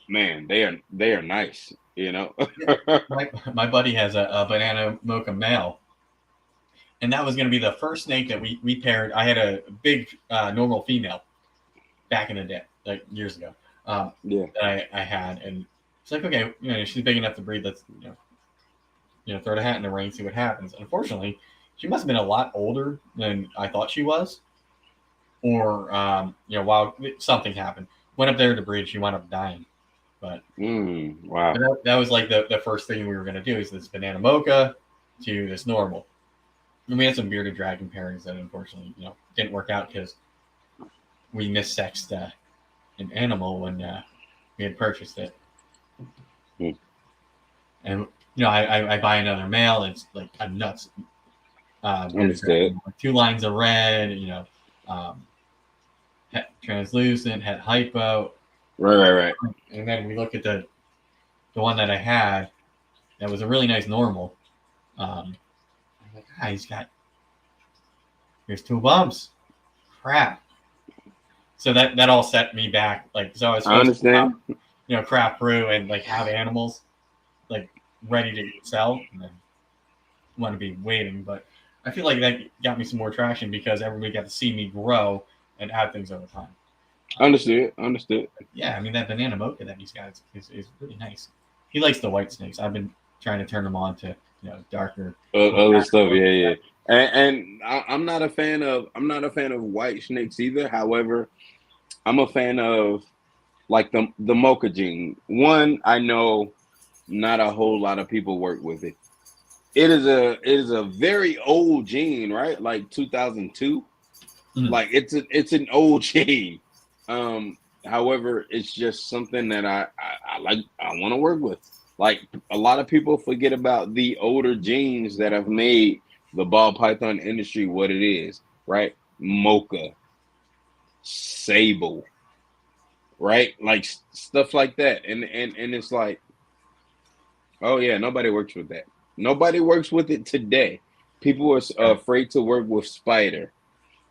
man, they are nice, my buddy has a banana mocha male, and that was going to be the first snake that we paired. I had a big normal female back in the day, like years ago. That I had, and it's like, okay, she's big enough to breed. Let's throw the hat in the ring, see what happens. Unfortunately, she must have been a lot older than I thought she was. Or, while something happened. Went up there to breed, she wound up dying. But wow. But that was like the first thing we were going to do is this banana mocha to this normal. And we had some bearded dragon pairings that unfortunately, didn't work out because we missexed an animal when we had purchased it. And I buy another male. It's like I'm nuts. Understood. 2 lines of red. Het translucent, het hypo. Right. And then we look at the one that I had. That was a really nice normal. He's got Here's 2 bumps. Crap. So that all set me back. Like, so I was I supposed understand. to, craft brew and like have animals like ready to sell, and then want to be waiting. But I feel like that got me some more traction because everybody got to see me grow and add things over time. Understood. Yeah, I mean that banana mocha that he's got is really nice. He likes the white snakes. I've been trying to turn him on to darker Other stuff, yeah. And I'm not a fan of white snakes either. However, I'm a fan of like the mocha gene. One, I know not a whole lot of people work with it. It is a very old gene, right? Like 2002. Mm. Like it's an old gene. However, it's just something that I like. I want to work with. Like a lot of people forget about the older genes that have made the ball python industry what it is, right? Mocha, sable, right? Like stuff like that. And it's like, oh yeah, nobody works with that. Nobody works with it today. People are afraid to work with spider.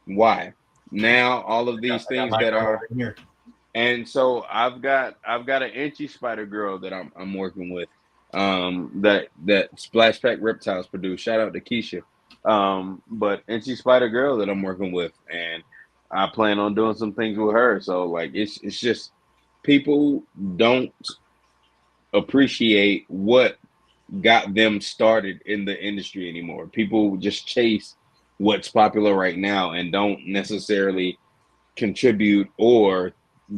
Why? Now all of these things that are here. And so I've got an Inchy Spider Girl that I'm working with. That Splash Pack Reptiles produce. Shout out to Keisha. But Inchy Spider Girl that I'm working with, and I plan on doing some things with her. So like it's just people don't appreciate what got them started in the industry anymore. People just chase what's popular right now and don't necessarily contribute or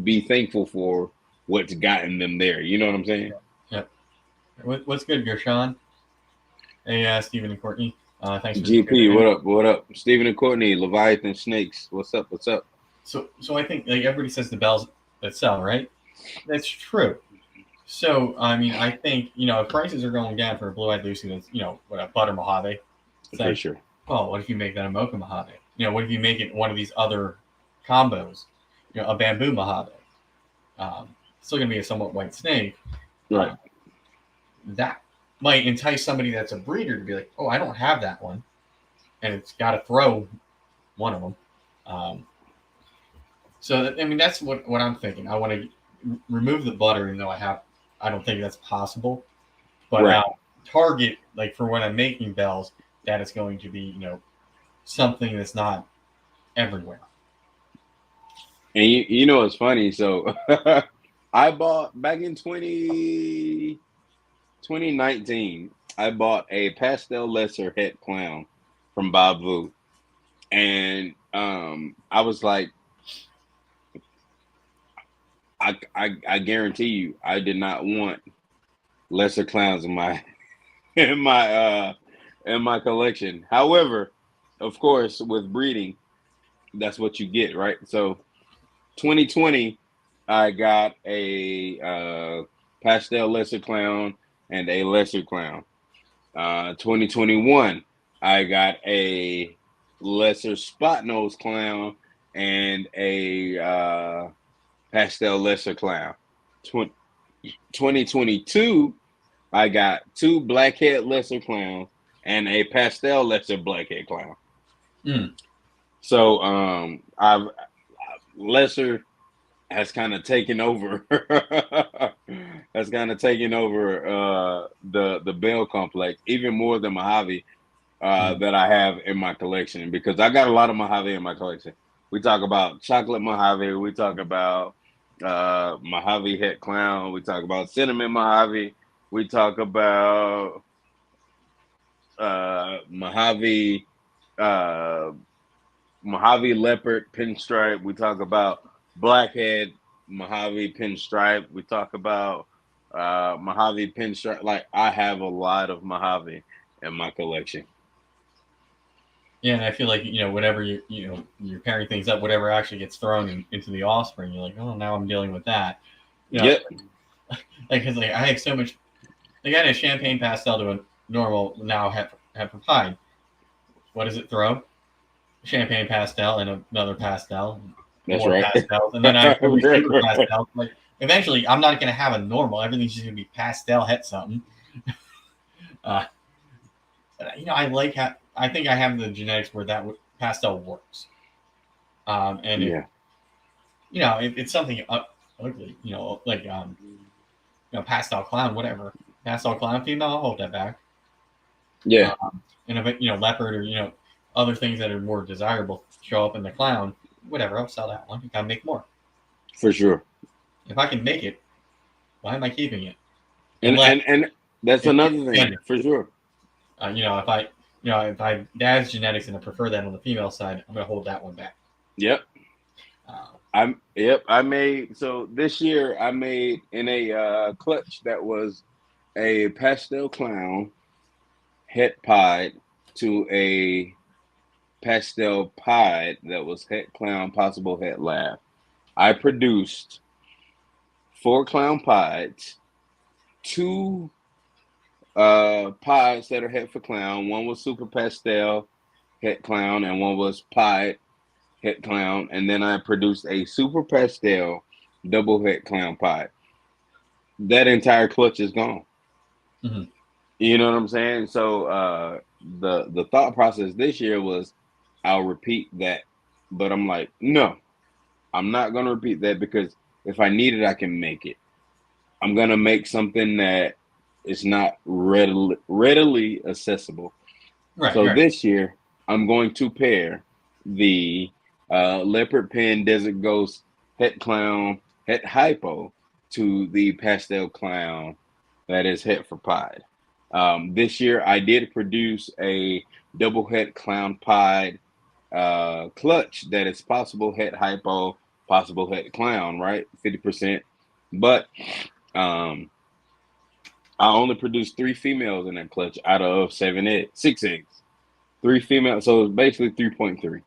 be thankful for what's gotten them there. You know what I'm saying? Yep. What's good, Gershon? Hey, Stephen and Courtney. Thanks for GP, what up? What up? Stephen and Courtney, Leviathan Snakes. What's up? What's up? So I think like everybody says the bells that sell, right? That's true. So I mean, I think if prices are going down for a blue-eyed Lucy, that's what a butter Mojave. It's For like, sure. well, what if you make that a mocha Mojave? What if you make it one of these other combos? A bamboo Mojave. Still gonna be a somewhat white snake. Right. That might entice somebody that's a breeder to be like, oh, I don't have that one, and it's got to throw one of them. So I mean, that's what I'm thinking. I want to remove the butter, even though I don't think that's possible. But Right. target, like for when I'm making bells, that it's going to be something that's not everywhere. And you know it's funny. So I bought back in 2019. I bought a pastel lesser het clown from Bob Vu, and I was like, I guarantee you, I did not want lesser clowns in my in my collection. However, of course, with breeding, that's what you get, right? So 2020, I got a pastel lesser clown and a lesser clown. 2021, I got a lesser spot nose clown and a pastel lesser clown. 2022, I got 2 blackhead lesser clowns and a pastel lesser blackhead clown. Mm. So I've lesser has kind of taken over the Bell complex even more than Mojave that I have in my collection, because I got a lot of Mojave in my collection. We talk about chocolate Mojave, we talk about Mojave het clown, we talk about cinnamon Mojave, we talk about Mojave leopard pinstripe, we talk about blackhead Mojave pinstripe, we talk about Mojave pinstripe. Like I have a lot of Mojave in my collection. Yeah, and I feel like whenever you're pairing things up, whatever actually gets thrown into the offspring, you're like, oh, now I'm dealing with that. Yep. Because I have so much. Like I had a champagne pastel to a normal now heifer pine. What does it throw? Champagne pastel and another pastel. That's more right. Pastels, and then I have super pastels. Like eventually, I'm not going to have a normal. Everything's just going to be pastel het something. I like how I think I have the genetics where that pastel works. And Yeah. if it's something ugly, like pastel clown, whatever, pastel clown female, I'll hold that back. Yeah. And if it, leopard or other things that are more desirable show up in the clown, whatever, I'll sell that one. You gotta make more. For sure. If I can make it, why am I keeping it? And that's another thing for sure. If I dad's genetics and I prefer that on the female side, I'm gonna hold that one back. Yep. I made, so this year I made in a clutch that was a pastel clown het pied to a pastel pied that was het clown possible het laugh. I produced 4 clown pieds, 2 pies that are het for clown. One was super pastel het clown, and one was pied het clown. And then I produced a super pastel double het clown pie. That entire clutch is gone. Mm-hmm. You know what I'm saying? So the thought process this year was I'll repeat that, but I'm like, no, I'm not gonna repeat that, because if I need it, I can make it. I'm gonna make something that is not readily accessible. Right. So this year, I'm going to pair the leopard pen desert ghost het clown het hypo to the pastel clown that is het for pied. This year, I did produce a double het clown pied clutch that is possible het hypo, possible het clown, right? 50%. But I only produced 3 females in that clutch out of 6 eggs. 3 females, so it's basically 3.3.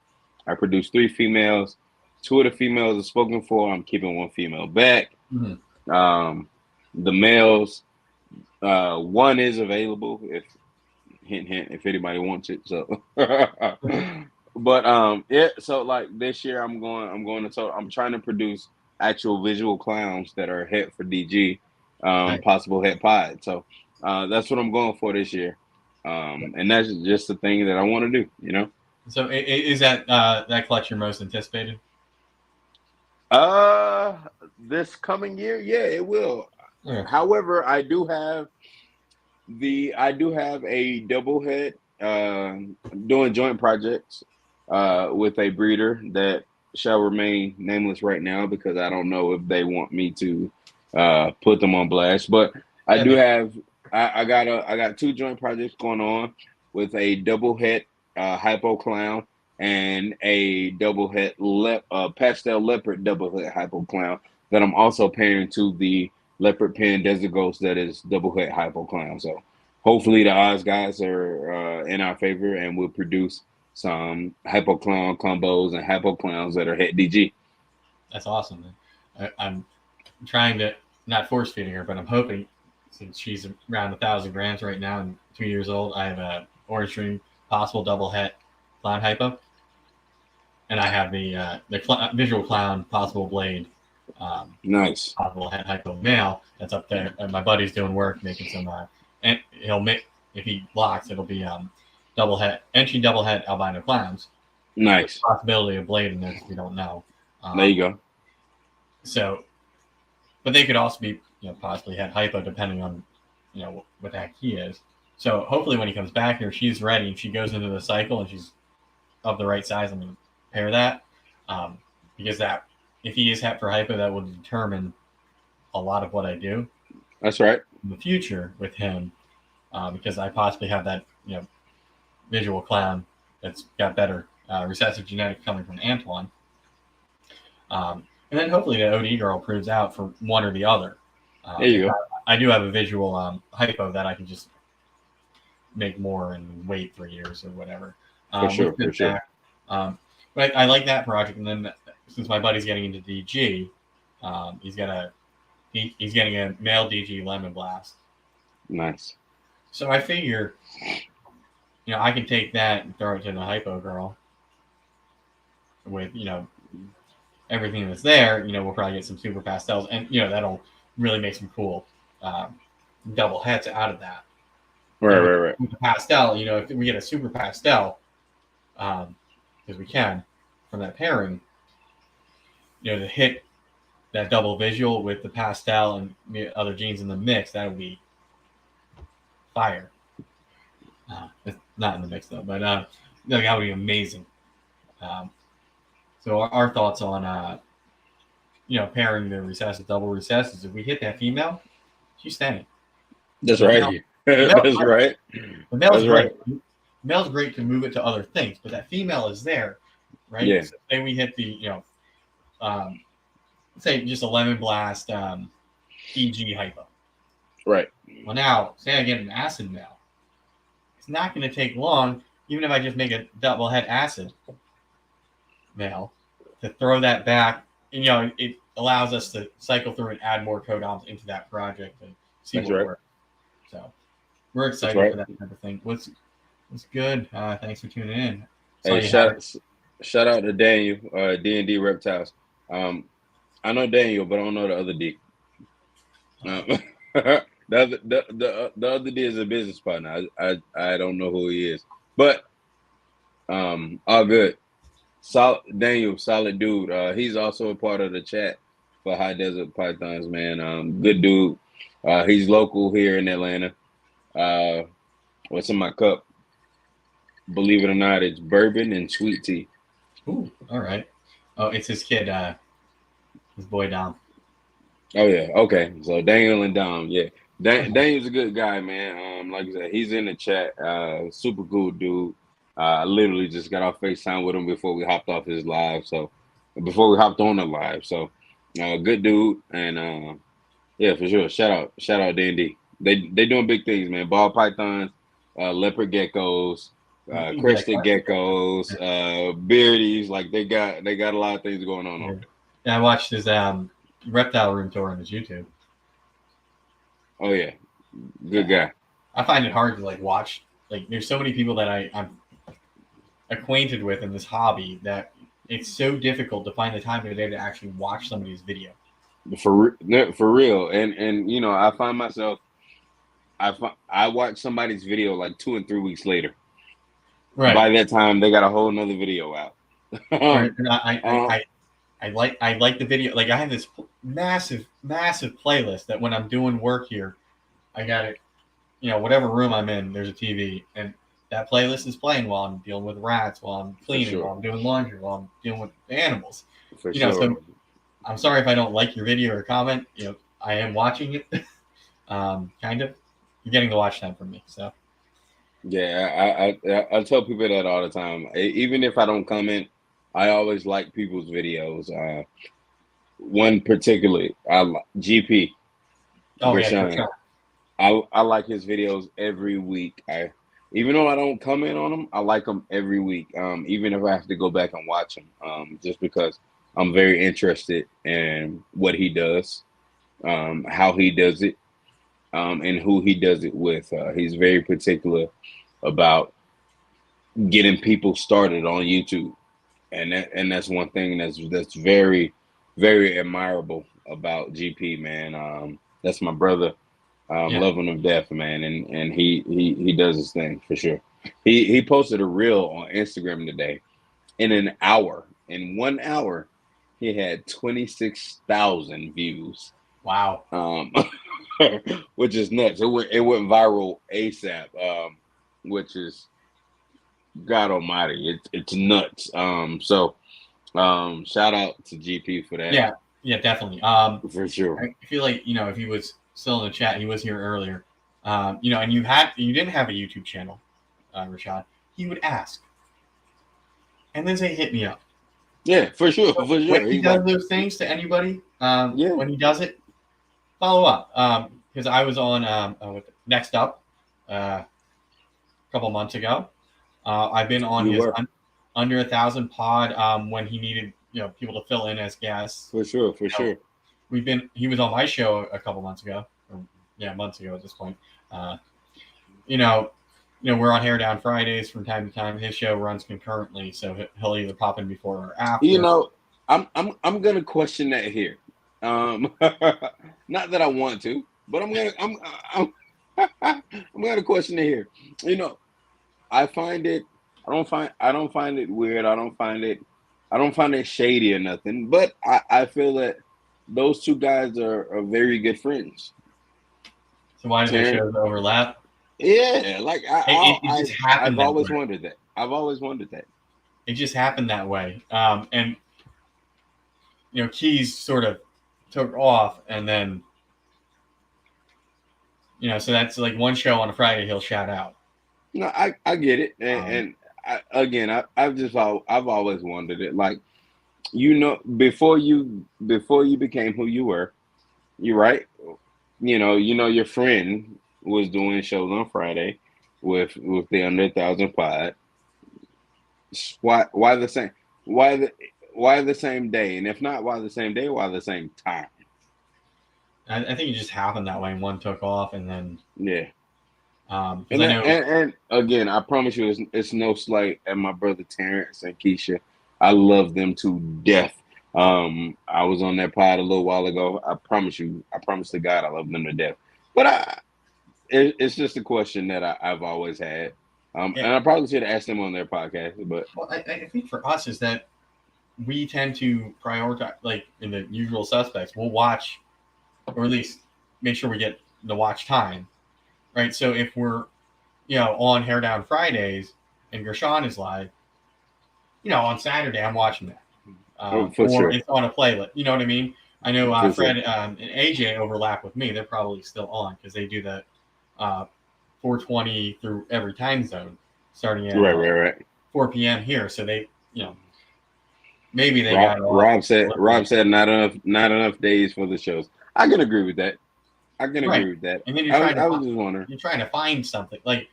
I produced 3 females. 2 of the females are spoken for. I'm keeping 1 female back. Mm-hmm. The males, 1 is available, if hint hint, if anybody wants it. So but yeah, so like this year I'm trying to produce actual visual clowns that are het for DG, Right. possible het pied. So that's what I'm going for this year. And that's just the thing that I want to do, So is that clutch your most anticipated? This coming year, yeah, it will. Yeah. However, I do have a double head doing joint projects with a breeder that shall remain nameless right now, because I don't know if they want me to put them on blast. But I do have I got 2 joint projects going on with a double het hypo clown and a double het pastel leopard double het hypo clown that I'm also pairing to the leopard pen desert ghost that is double het hypo clown. So hopefully the odds guys are in our favor, and we'll produce some hypo clown combos and hypo clowns that are het DG. That's awesome, man. I'm trying to not force feeding her, but I'm hoping, since she's around 1,000 grams right now and 2 years old, I have a orange string possible double het clown hypo, and I have the visual clown possible blade. Nice. Possible het hypo male that's up there, and my buddy's doing work making some. And he'll make, if he blocks, it'll be double het albino clowns. Nice. Possibility of blade in there, because we don't know. There you go. So, but they could also be, possibly het hypo, depending on, what the heck he is. So hopefully when he comes back here, she's ready and she goes into the cycle and she's of the right size. I'm going to pair that, because that, if he is het for hypo, that will determine a lot of what I do. That's right. In the future with him, because I possibly have that, visual clown that's got better recessive genetics coming from Antoine. And then hopefully the OD girl proves out for one or the other. There you go. I do have a visual hypo that I can just make more and wait 3 years or whatever. For sure. But I like that project. And then since my buddy's getting into DG, he's getting a male DG lemon blast. Nice. So I figure, I can take that and throw it to the hypo girl with, everything that's there. We'll probably get some super pastels, and, that'll really make some cool double hets out of that. Right. With the pastel, if we get a super pastel, the because we can from that pairing, to hit that double visual with the pastel and the other genes in the mix, that would be fire. It's not in the mix though, but that would be amazing. So our thoughts on pairing the recessive double recessives. If we hit that female, she's staying. That's The right. male, That's right. the male's That's great. right. The male's great to move it to other things, but that female is there, right? Yeah. So say we hit the say just a lemon blast EG hypo. Right. Well, now say I get an acid male. It's not going to take long, even if I just make a double head acid male, to throw that back. And, it allows us to cycle through and add more codoms into that project and see That's what right. works. So we're excited right. for that type of thing. What's good? Thanks for tuning in. Hey, shout out to Daniel, D&D Reptiles. I know Daniel, but I don't know the other D. The other D is a business partner. I don't know who he is, but all good. Daniel, solid dude. He's also a part of the chat for High Desert Pythons, man. Good dude. He's local here in Atlanta. What's in my cup? Believe it or not, it's bourbon and sweet tea. Ooh, all right. Oh, it's his kid, his boy Dom. Oh yeah, okay. So Daniel and Dom, yeah. Daniel's a good guy, man. Like I said, he's in the chat. Super cool dude. I literally just got off FaceTime with him before we hopped off his live. So before we hopped on the live. So good dude. And yeah, for sure. Shout out D&D. They doing big things, man. Ball pythons, leopard geckos, crested geckos, beardies. Like they got a lot of things going on over there. Yeah, I watched his reptile room tour on his YouTube. Oh yeah, good guy. I find it hard to watch. There's so many people that I'm acquainted with in this hobby that it's so difficult to find the time of the day to actually watch somebody's video. For real, and I find myself, I watch somebody's video like 2 and 3 weeks later. Right. By that time, they got a whole nother video out. I like the video. I have this massive playlist that when I'm doing work here, I got it. Whatever room I'm in, there's a TV, and that playlist is playing while I'm dealing with rats, while I'm cleaning, while I'm doing laundry, while I'm dealing with animals. For sure. So I'm sorry if I don't like your video or comment. I am watching it. Kind of. You're getting the watch time from me. So. Yeah, I tell people that all the time. Even if I don't comment, I always like people's videos. One particularly, GP. Oh Rashaad. Yeah, for sure. I like his videos every week. Even though I don't comment on them, I like them every week. Even if I have to go back and watch them, just because I'm very interested in what he does, how he does it, and who he does it with. He's very particular about getting people started on YouTube, and that's one thing that's very, very admirable about GP, man. That's my brother. Loving him to death, man, and he does his thing for sure. He posted a reel on Instagram today. In 1 hour, he had 26,000 views. Wow. Which is nuts. It went viral ASAP. Which is God Almighty. It's nuts. So shout out to GP for that. Yeah, definitely. For sure. I feel like if he was still in the chat, he was here earlier. And you didn't have a YouTube channel, Rashaad. He would ask, and then say, "Hit me up." Yeah, for sure. For sure. When he does those things to anybody, when he does it, follow up. Because I was on with Next Up a couple months ago. I've been on his under 1,000 pod when he needed people to fill in as guests. For sure. He was on my show a couple months ago, months ago at this point. We're on Hair Down Fridays from time to time. His show runs concurrently, so he'll either pop in before or after. I'm gonna question that here. Not that I want to, but I'm gonna question it here. I find it I don't find it weird. I don't find it shady or nothing. But I feel that those two guys are very good friends. So why do their Terrence, shows overlap? yeah, like It just happened I've that always way. wondered that. I've always wondered that. It just happened that way. And Keys sort of took off, and then so that's like one show on a Friday he'll shout out. No, I get it, Um, and again, I've always wondered it. Like before you became who you were, you're right. Your friend was doing shows on Friday with the Under 1,000 Pod. Why the same? Why the why the same day? And if not, why the same day? Why the same time? I think it just happened that way, and one took off, and then Yeah. because I know And again, I promise you, it's no slight at my brother Terrence and Keisha. I love them to death. I was on that pod a little while ago. I promise to God, I love them to death. But it's just a question that I've always had. yeah. And I probably should have asked them on their podcast. But Well, I think for us is that we tend to prioritize, like in the usual suspects, we'll watch, or at least make sure we get the watch time, right? So if we're, on Hair Down Fridays and Gershon is live, on Saturday I'm watching that, for or sure, it's on a playlist. You know what I mean? I know for sure, Fred and AJ overlap with me. They're probably still on because they do the 420 through every time zone, starting at right. 4 p.m. here. So they, maybe they got off. Rob said not enough days for the shows. I can agree with that. I can Right. agree with that. And then I was just wondering. you're trying to find something. Like,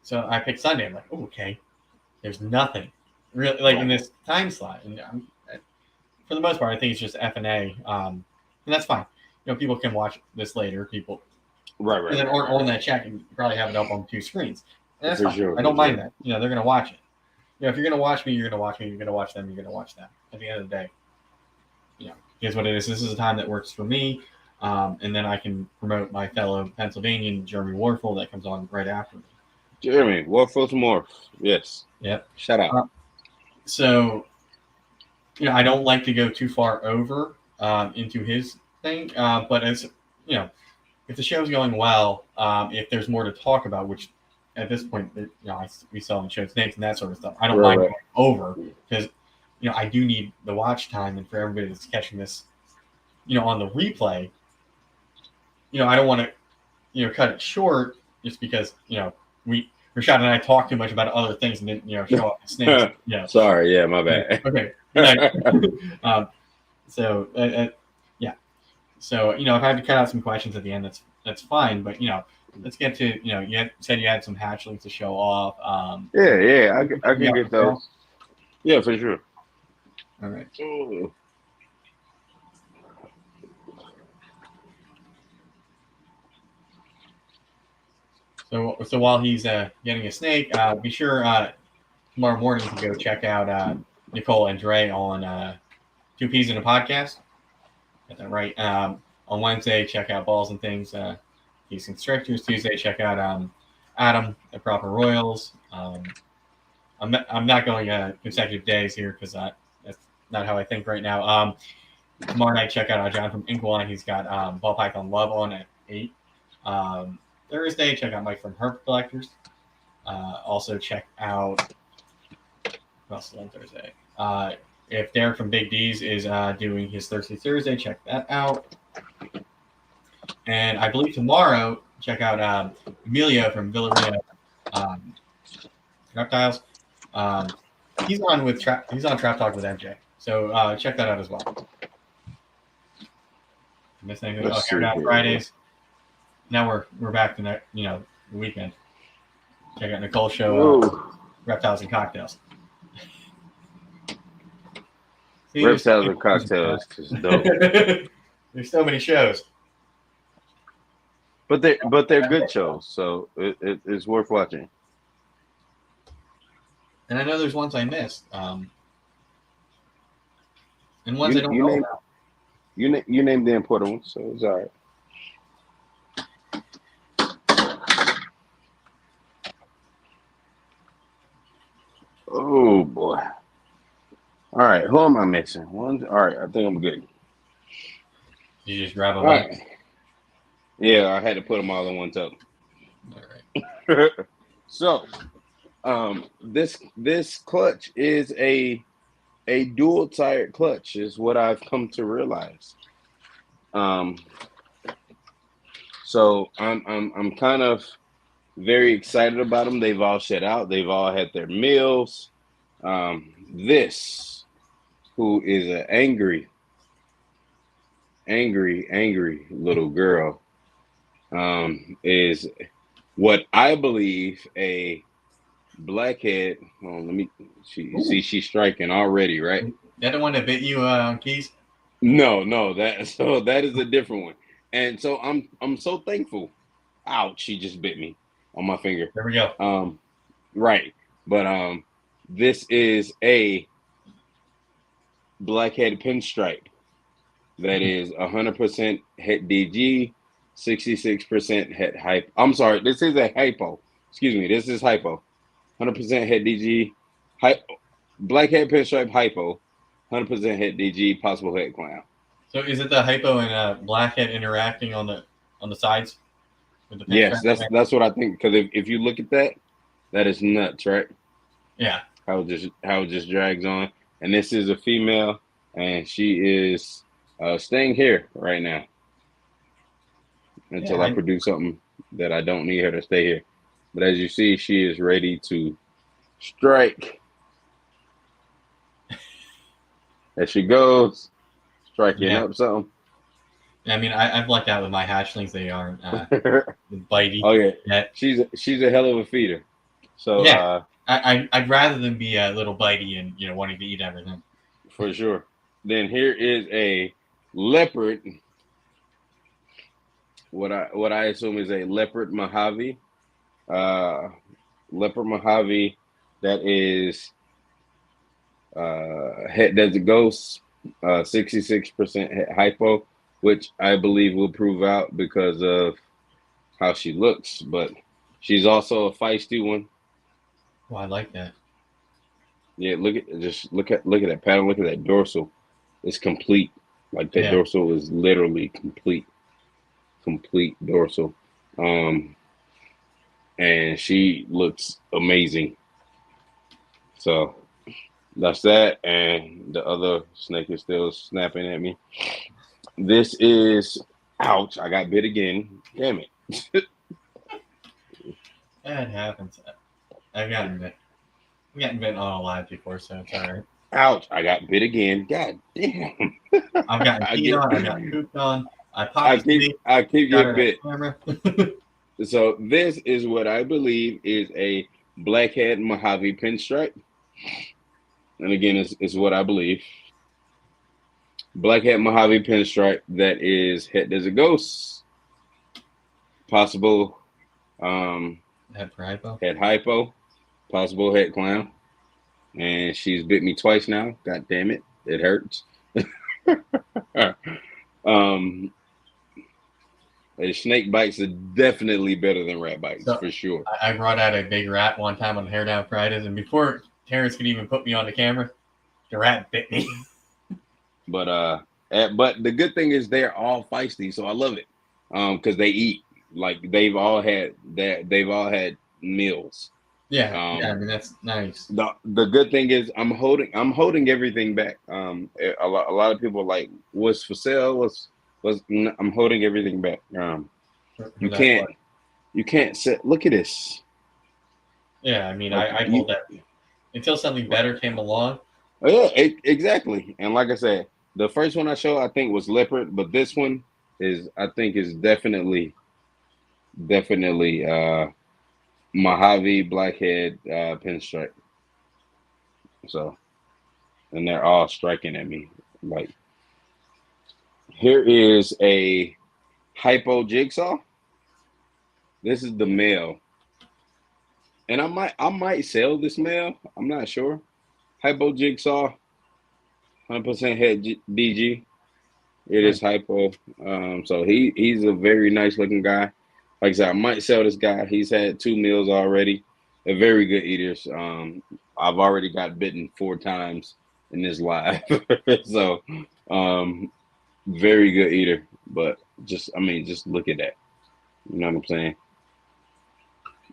so I picked Sunday. I'm like, oh, okay, there's nothing really like in this time slot. And for the most part, I think it's just F&A. And that's fine. People can watch this later. People, Right. and then on that check and probably have it up on two screens. And that's For fine. sure, I don't for mind sure. that. They're going to watch it. If you're going to watch me, you're going to watch me. You're going to watch them. You're going to watch them. At the end of the day, here's what it is. This is a time that works for me. And then I can promote my fellow Pennsylvanian, Jeremy Warfel, that comes on right after me. Jeremy, Warfels Morph. Yes. Yep. Shout out. So, I don't like to go too far over into his thing. But as, if the show's going well, if there's more to talk about, which at this point, we saw in show snakes and that sort of stuff, I don't mind going over because, I do need the watch time, and for everybody that's catching this, on the replay, I don't want to, cut it short just because, Rashaad and I talked too much about other things and didn't, show up the snakes. Sorry, yeah, my bad. Okay. So, yeah. So, if I have to cut out some questions at the end, that's fine. But, let's get to, you said you had some hatchlings to show off. Yeah, I can get those. Yeah, for sure. All right. Ooh. So while he's getting a snake, be sure tomorrow morning to go check out Nicole and Dre on Two Peas in a Podcast. Got that right. On Wednesday, check out Balls and Things. Peace Constrictors. Tuesday, check out Adam at Proper Royals. I'm not going consecutive days here because that's not how I think right now. Tomorrow night, check out John from Inkwine. He's got Ball Python Love on at 8. Thursday, check out Mike from Herp Collectors. Also, check out what else is on Thursday. If Derek from Big D's is doing his Thirsty Thursday, check that out. And I believe tomorrow, check out Emilio from Villarreal Reptiles. He's on Trap Talk with MJ, so check that out as well. Miss anything? Hair Down Fridays. Now we're back to the weekend. Check out Nicole's show, Reptiles and Cocktails. See, Reptiles and Cocktails is dope. There's so many shows, but they're good shows, so it's worth watching. And I know there's ones I missed, and ones I don't know about. You named the important ones, so it's all right. Oh boy. All right, who am I missing? One. All right, I think I'm good. You just grab a All bunch. right. Yeah, I had to put them all in one tub. All right. So, this clutch is a dual tired clutch, is what I've come to realize. Um, so I'm kind of very excited about them. They've all set out. They've all had their meals. This, who is an angry little girl, is what I believe a blackhead. Oh, let me. She see she's striking already, right? That the one that bit you Keys? No, that is a different one. And so I'm so thankful. Ouch, she just bit me on my finger. There we go. Right. But this is a blackhead pinstripe that is 100% het DG, 66% het hypo. I'm sorry, this is a hypo. Excuse me, this is hypo. 100% het DG, blackhead pinstripe hypo, 100% het DG, possible het clown. So is it the hypo and blackhead interacting on the sides with the Yes, pinstripe? that's what I think. Because if you look at that, that is nuts, right? Yeah. How it just drags on. And this is a female, and she is staying here right now until I produce something that I don't need her to stay here. But as you see, she is ready to strike. As she goes, striking up something. I mean, I've lucked out with my hatchlings. They aren't bitey. Oh yeah, yet. she's a hell of a feeder. So yeah, I'd rather than be a little bitey and wanting to eat everything. For sure. Then here is a leopard. What I assume is a leopard Mojave. Leopard Mojave that is het desert ghost, 66% hypo, which I believe will prove out because of how she looks, but she's also a feisty one. Oh, I like that. Yeah, look at that pattern. Look at that dorsal. It's complete. Like that dorsal is literally complete dorsal. And she looks amazing. So that's that. And the other snake is still snapping at me. This is ouch. I got bit again. Damn it. That happens. I've gotten bitten on alive before, so it's all right. Ouch! I got bit again. God damn! I've gotten peed on. I got pooped on. I keep getting bit. So this is what I believe is a blackhead Mojave pinstripe, and again, it's what I believe. Blackhead Mojave pinstripe that is het desert ghost, possible. Het for hypo. Het hypo, possible het clown. And she's bit me twice now. God damn it. It hurts. Snake bites are definitely better than rat bites, for sure. I brought out a big rat one time on Hair Down Fridays, and before Terrence could even put me on the camera, the rat bit me. But the good thing is they're all feisty, so I love it. Because they eat. Like they've all had meals. Yeah, I mean that's nice. The good thing is I'm holding everything back. A lot of people are like, what's for sale? I'm holding everything back. You can't sit. Look at this. Yeah, I mean I hold that until something better came along. Oh yeah, exactly. And like I said, the first one I showed I think was leopard, but this one is definitely Mojave blackhead pinstripe. So, and they're all striking at me. Like, here is a hypo jigsaw. This is the male, and I might sell this male. I'm not sure. Hypo jigsaw, 100% het DG. It is hypo. So he's a very nice looking guy. Like I said, I might sell this guy. He's had 2 meals already. They're very good eaters. I've already got bitten 4 times in this live, so very good eater. But just look at that. You know what I'm saying?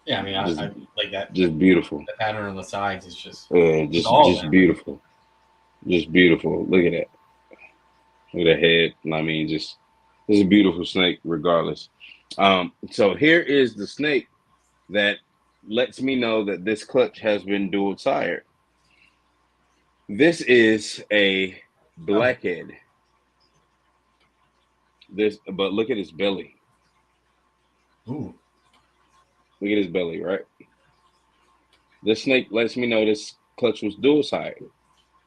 Yeah, I mean, Just I like that. just beautiful. The pattern on the sides is just Just all of just them. beautiful. Just beautiful. Look at that. Look at the head. I mean, just this is a beautiful snake, regardless. So here is the snake that lets me know that this clutch has been dual sired. This is a blackhead. But look at his belly. Ooh. Look at his belly, right? This snake lets me know this clutch was dual sired,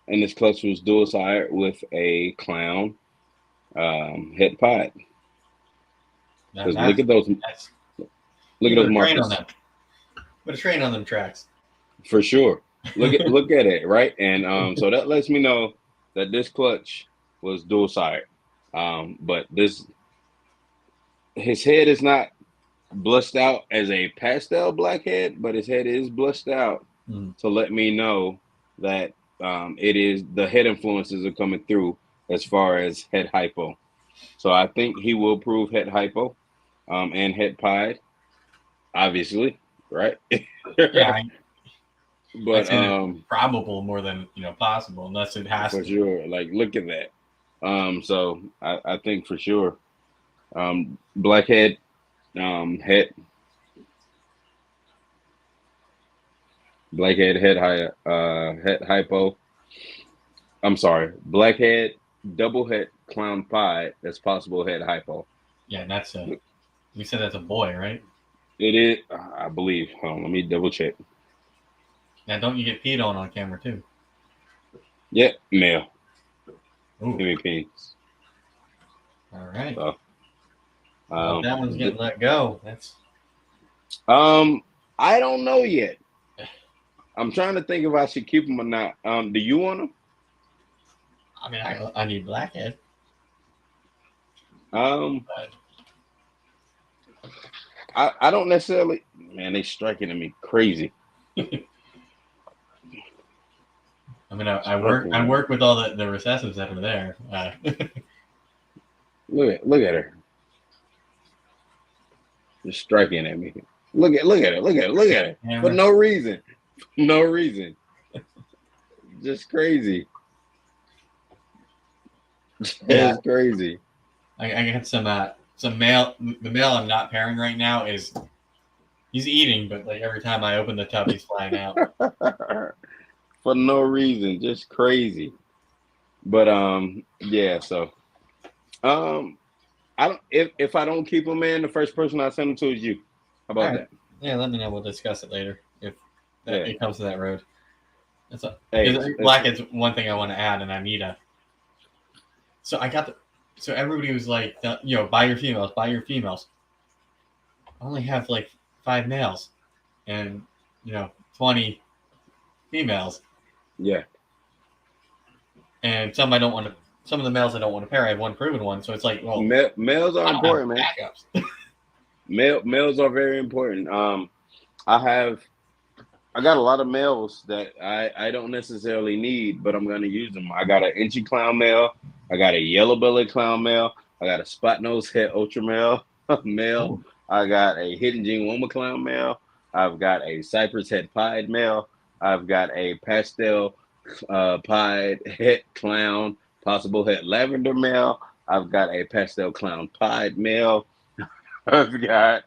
and this clutch was dual sired with a clown het pied. Because look at those Train on markers. them. Put a train on them tracks. For sure. Look at it, right? And so that lets me know that this clutch was dual sired. But his head is not blushed out as a pastel black head, but his head is blushed out to let me know that it is the head influences are coming through as far as head hypo. So I think he will prove head hypo and head pied, obviously, right? Yeah, But probable more than possible, unless it has for to. sure, like look at that. So I think for sure, blackhead, head, blackhead, head hypo. I'm sorry, blackhead, double head, clown pie. That's possible head hypo. Yeah, and that's we said that's a boy, right? It is, I believe. Hold on, let me double check. Now, don't you get peed on camera too? Yeah, male. Ooh. Give me penis. All right. So, Well, that one's getting let go. That's. I don't know yet. I'm trying to think if I should keep them or not. Do you want them? I mean, I need blackhead. I don't necessarily. Man, they striking at me crazy. I mean, I work with all the recessives that are there. Look at her. Just striking at me. Look at it. For no reason. No reason. Just crazy. It's crazy. I got some male. The male I'm not pairing right now he's eating, but like every time I open the tub, he's flying out. For no reason, just crazy. But yeah. So I don't. If I don't keep them, man, the first person I send them to is you. How about that? Yeah, let me know. We'll discuss it later if it comes to that road. Blackhead's one thing I want to add, and I need a. So I got so everybody was like, buy your females, buy your females. I only have like 5 males, and 20 females. Yeah. And some I don't want to. Some of the males I don't want to pair. I have one proven one, so it's like, well, males are important, man. Males are very important. I got a lot of males that I don't necessarily need, but I'm gonna use them. I got an inchy clown male. I got a yellow belly clown male. I got a spot nose head ultra male. Male. I got a hidden gene woman clown male. I've got a cypress head pied male. I've got a pastel pied head clown, possible head lavender male. I've got a pastel clown pied male. I've got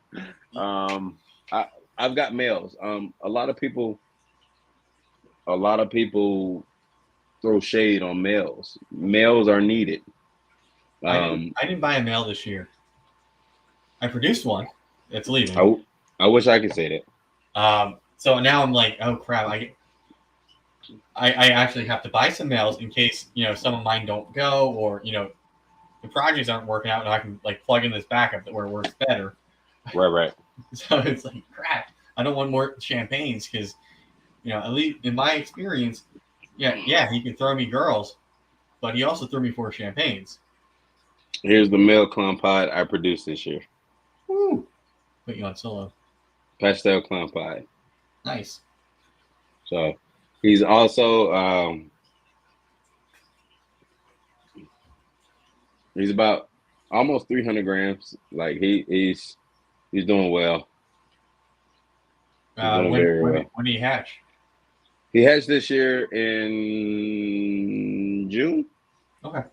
I've got males. A lot of people throw shade on males. Males are needed. I didn't buy a male this year. I produced one. It's leaving. I wish I could say that. So now I'm like, oh crap! I actually have to buy some males in case some of mine don't go, or the projects aren't working out, and I can like plug in this backup where it works better. Right. So it's like crap. I don't want more champagnes because at least in my experience, he can throw me girls, but he also threw me 4 champagnes. Here's the male clown pod I produced this year. Woo! Put you on solo. Pastel clown pie. Nice. So he's also he's about almost 300 grams. Like he's doing well. He's doing very well. When do you hatch? He hatched this year in June. Okay.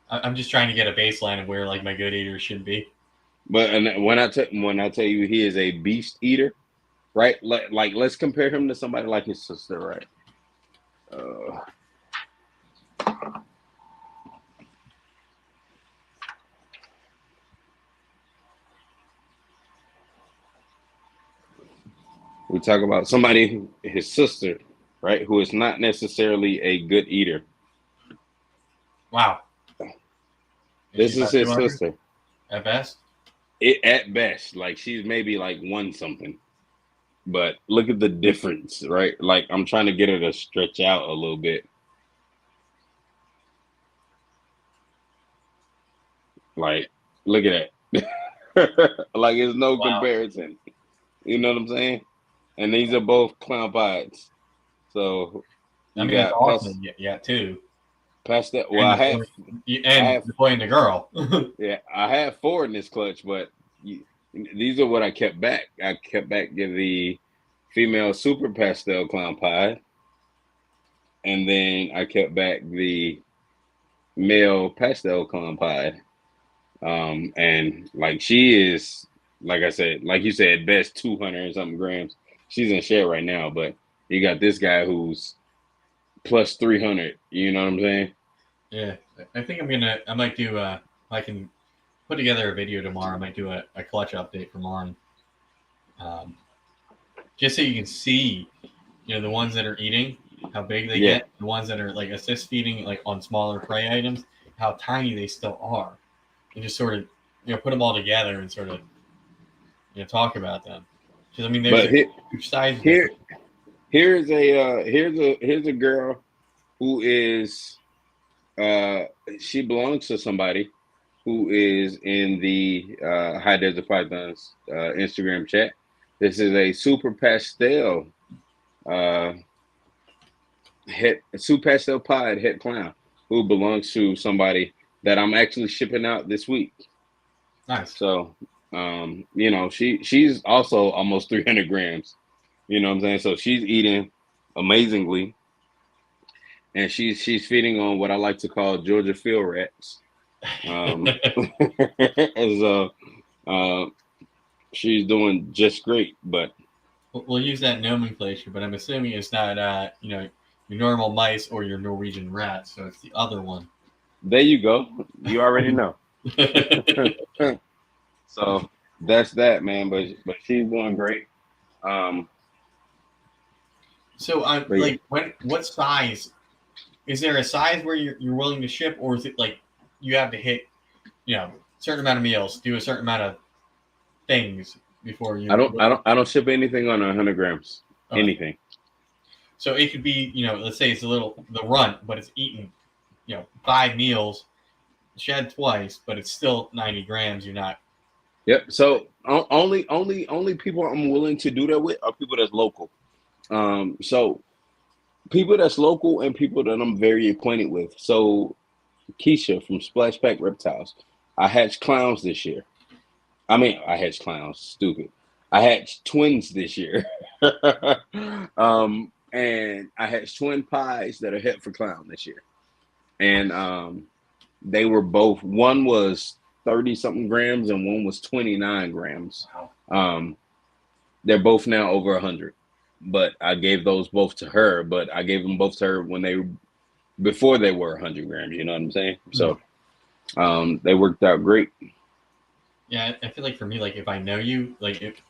I'm just trying to get a baseline of where like my good eater should be. But when I tell you he is a beast eater, right? Like let's compare him to somebody like his sister, right? We talk about somebody, his sister, right, who is not necessarily a good eater. Wow. This is his sister. At best? At best. Like she's maybe like one something. But look at the difference, right? Like I'm trying to get her to stretch out a little bit. Like, look at that. Like it's no comparison. You know what I'm saying? And these are both clown pies. So you got awesome. Yeah, too. Pastel. Well, I have the boy and the girl. Yeah, I have 4 in this clutch, but these are what I kept back. I kept back the female super pastel clown pie, and then I kept back the male pastel clown pie. And like she is, like I said, like you said, best 200 and something grams. She's in shed right now, but you got this guy who's plus 300. You know what I'm saying? Yeah, I think I might do. I can put together a video tomorrow. I might do a clutch update for Lauren, just so you can see, the ones that are eating, how big they get. The ones that are like assist feeding, like on smaller prey items, how tiny they still are, and just sort of put them all together and sort of talk about them. Because I mean, there's a huge size difference. Here's a girl who is she belongs to somebody who is in the High Desert Pythons Instagram chat. This is a super pastel super pastel pied het clown who belongs to somebody that I'm actually shipping out this week. Nice. So she's also almost 300 grams. You know what I'm saying? So she's eating amazingly. And she's feeding on what I like to call Georgia field rats. She's doing just great, but we'll use that nomenclature. But I'm assuming it's not your normal mice or your Norwegian rats, so it's the other one. There you go. You already know. So that's that, man. But she's doing great. So what size? Is there a size where you're willing to ship, or is it like you have to hit, a certain amount of meals, do a certain amount of things before you? I don't ship anything on 100 grams. Okay. Anything. So it could be, let's say it's the runt, but it's eaten, 5 meals, shed twice, but it's still 90 grams. You're not. Yep. So only people I'm willing to do that with are people that's local. So people that's local and people that I'm very acquainted with. So Keisha from Splash Pack Reptiles. I hatched clowns this year. I mean, I hatched clowns. Stupid. I hatched twins this year. And I hatched twin pies that are het for clown this year. And they were both, one was 30 something grams and one was 29 grams. Wow. They're both now over 100. But I gave those both to her, but I gave them both to her before they were 100 grams, you know what I'm saying? So they worked out great. Yeah, I feel like for me, like if I know you, like if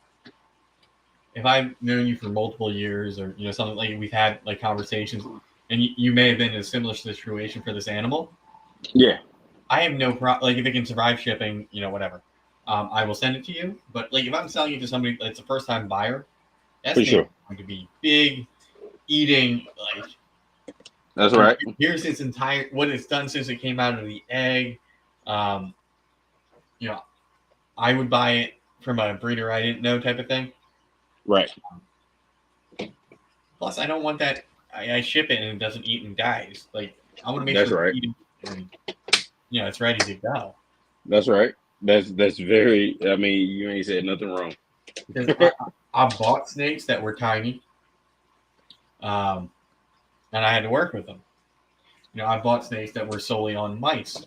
I've known you for multiple years or, something like we've had like conversations and you may have been in a similar situation for this animal. Yeah. I have no problem. Like if it can survive shipping, whatever, I will send it to you. But like if I'm selling it to somebody that's a first time buyer, that's going to be big, eating, like. That's right. Here's what it's done since it came out of the egg. I would buy it from a breeder I didn't know type of thing. Right. Plus, I don't want that. I ship it and it doesn't eat and dies. Like I want to make That's sure it's right. eating and it's ready to go. That's right. That's very. I mean, you ain't said nothing wrong. Because I bought snakes that were tiny, um, and I had to work with them. I bought snakes that were solely on mice,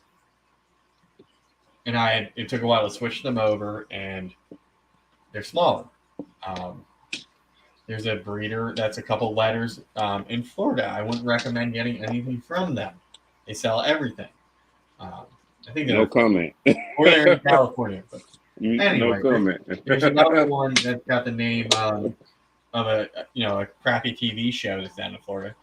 and it took a while to switch them over, and they're smaller. Um, there's a breeder that's a couple letters in Florida. I wouldn't recommend getting anything from them. They sell everything. Um, I think No they're comment. or they're in California. But No anyway, comment. there's another one that's got the name of a crappy TV show that's down in Florida.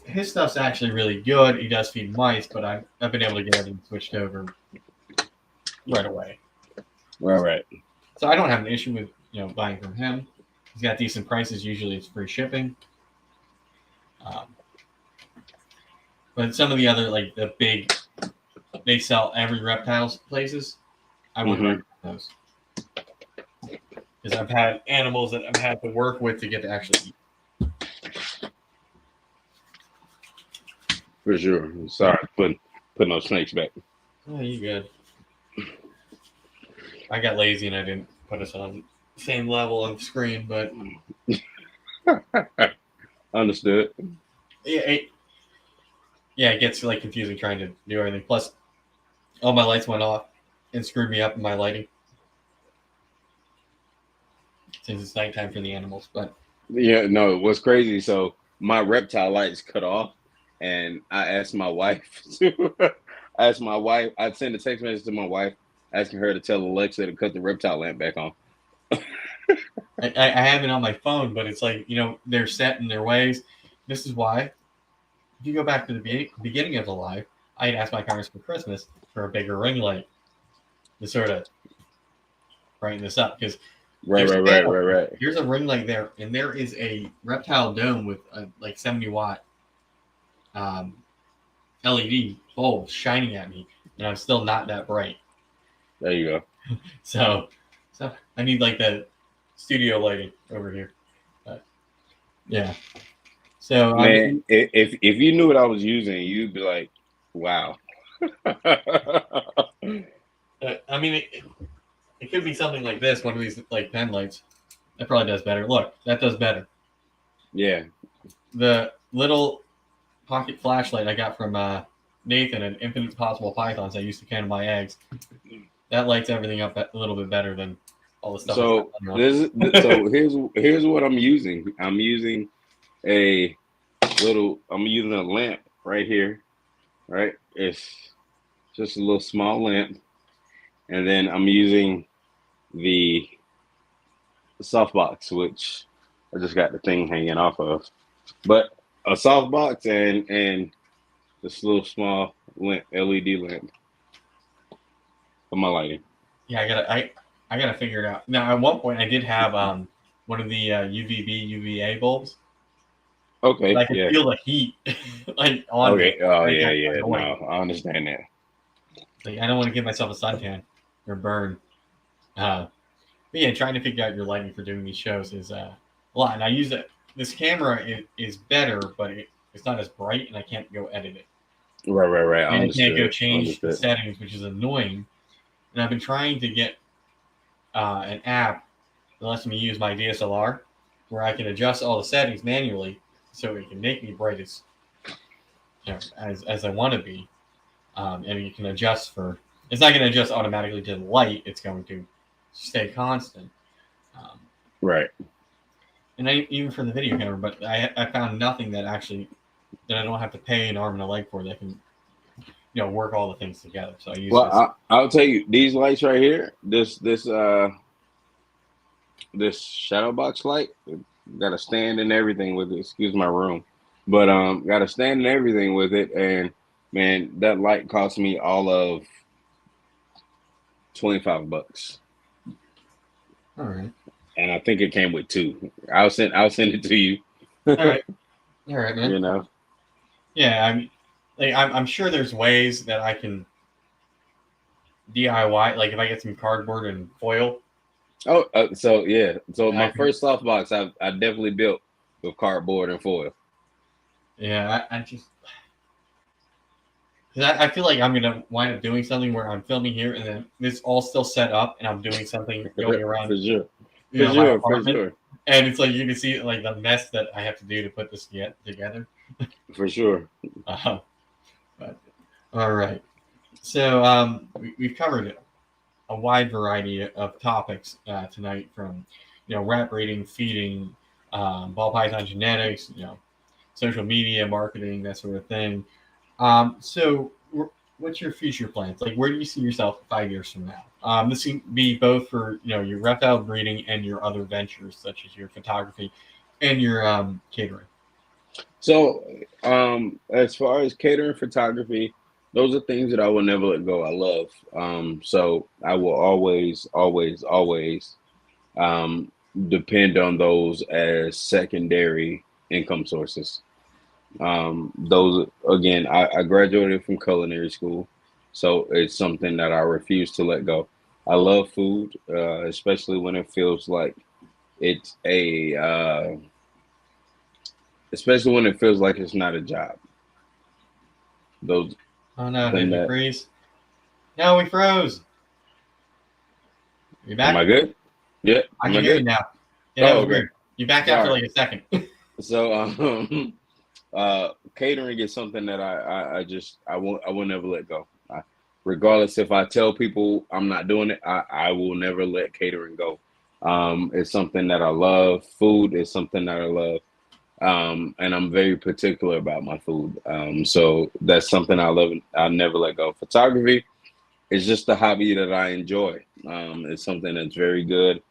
His stuff's actually really good. He does feed mice, but I've been able to get everything switched over right away. Right. So I don't have an issue with buying from him. He's got decent prices. Usually it's free shipping. Um, but some of the other like the big, they sell every reptiles places. I wouldn't recommend those because I've had animals that I've had to work with to get to actually eat. For sure. Sorry, put those snakes back. Oh, you good? I got lazy and I didn't put us on the same level of screen, but Understood. it gets like confusing trying to do everything. Plus, all my lights went off and screwed me up in my lighting since it's nighttime for the animals. But Yeah, no, it was crazy. So my reptile lights cut off, and I asked my wife to I sent a text message to my wife asking her to tell Alexa to cut the reptile lamp back on. I have it on my phone, but it's like they're set in their ways. This is why, if you go back to the beginning of the live, I had asked my parents for Christmas for a bigger ring light to sort of brighten this up because Right. here's a ring light there, and there is a reptile dome with a like 70-watt LED bulb shining at me, and I'm still not that bright. There you go. So I need like the studio lighting over here. But, yeah. So Man, if you knew what I was using, you'd be like, "Wow." I mean, it could be something like this, one of these like pen lights. That probably does better. Look, that does better. Yeah. The little pocket flashlight I got from Nathan at Infinite Possible Pythons I used to can my eggs. That lights everything up a little bit better than all the stuff. So here's what I'm using. I'm using a lamp right here. Right, it's just a little small lamp, and then I'm using the softbox, which I just got the thing hanging off of. But a softbox and this little small LED lamp for my lighting. Yeah, I gotta figure it out. Now, at one point, I did have one of the UVA bulbs. Okay, But I can yeah. feel the heat like on me. Okay. Oh Like, yeah. No, I understand that. Like, I don't want to give myself a suntan or burn. But yeah, trying to figure out your lighting for doing these shows is a lot. And I use it. This camera is better, but it's not as bright, and I can't go edit it. Right. And I can't go Understood. change the settings, which is annoying. And I've been trying to get an app that lets me use my DSLR, where I can adjust all the settings manually, so it can make me bright as I want to be, and you can adjust for. It's not going to adjust automatically to the light; it's going to stay constant. Right. And even for the video camera, but I found nothing that I don't have to pay an arm and a leg for that can work all the things together. So I use. Well, I'll tell you, these lights right here, this shadow box light, got a stand and everything with it. Excuse my room, but got a stand and everything with it, and man, that light cost me all of $25. All right. And I think it came with two. I'll send it to you. All right, man. You know. Yeah, I'm sure there's ways that I can DIY. Like if I get some cardboard and foil. Oh, so yeah. So my first softbox, I definitely built with cardboard and foil. Yeah, I just. 'Cause I feel like I'm gonna wind up doing something where I'm filming here, and then it's all still set up, and I'm doing something going around, For sure. my For apartment, sure. and it's like you can see like the mess that I have to do to put this together. For sure. Uh, but all right, so we've covered a wide variety of topics tonight, from rap reading, feeding, ball python genetics, social media marketing, that sort of thing. So, what's your future plans? Like, where do you see yourself 5 years from now? This can be both for your reptile breeding and your other ventures, such as your photography and your catering. So, as far as catering, photography, those are things that I will never let go. I love. So I will always, always, always um, depend on those as secondary income sources. Those again, I graduated from culinary school, so it's something that I refuse to let go. I love food, especially when it feels like it's especially when it feels like it's not a job. Those Oh no, then did we that freeze? No, we froze. You am I back? good? Yeah, I am can I hear you good? now. Yeah, that Oh, was okay. weird. You backed out for Sorry. like a second. So catering is something that I just I will never let go. Regardless if I tell people I'm not doing it, I will never let catering go. It's something that I love. Food is something that I love. And I'm very particular about my food. So that's something I love. I'll never let go. Photography is just a hobby that I enjoy. It's something that's very good.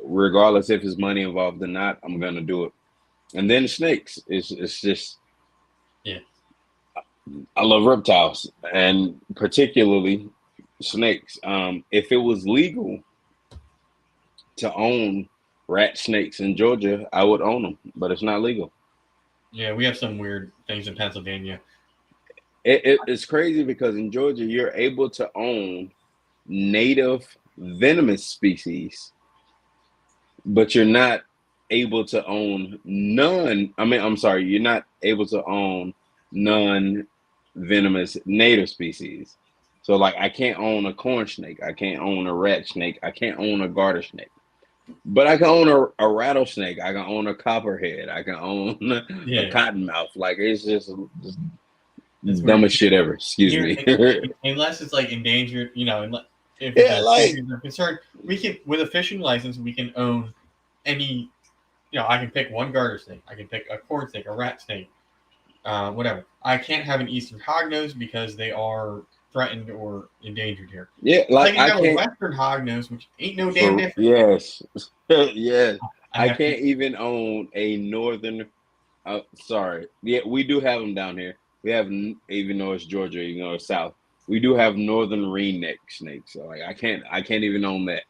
Regardless if there's money involved or not, I'm gonna do it. And then snakes. It's just Yeah. I love reptiles and particularly snakes. If it was legal to own rat snakes in Georgia, I would own them, but it's not legal. Yeah, we have some weird things in Pennsylvania. It's crazy because in Georgia you're able to own native venomous species, but you're not able to own none. I mean, I'm sorry, you're not able to own non venomous native species. So, like, I can't own a corn snake, I can't own a rat snake, I can't own a garter snake, but I can own a rattlesnake, I can own a copperhead, I can own a Yeah, cottonmouth. Like, it's just it's weird. dumbest shit ever. Excuse Here, me. unless it's like endangered, if Yeah, the like species are concerned, we can, with a fishing license, we can own any. I can pick one garter snake. I can pick a corn snake, a rat snake, whatever. I can't have an eastern hognose because they are threatened or endangered here. yeah, I like can I have a can't western hognose, which ain't no damn for different. yes, yes. I I have to. can't even own a northern. Sorry, yeah, we do have them down here. We have even though it's Georgia, it's south. We do have northern ringneck snakes. So like I can't even own that.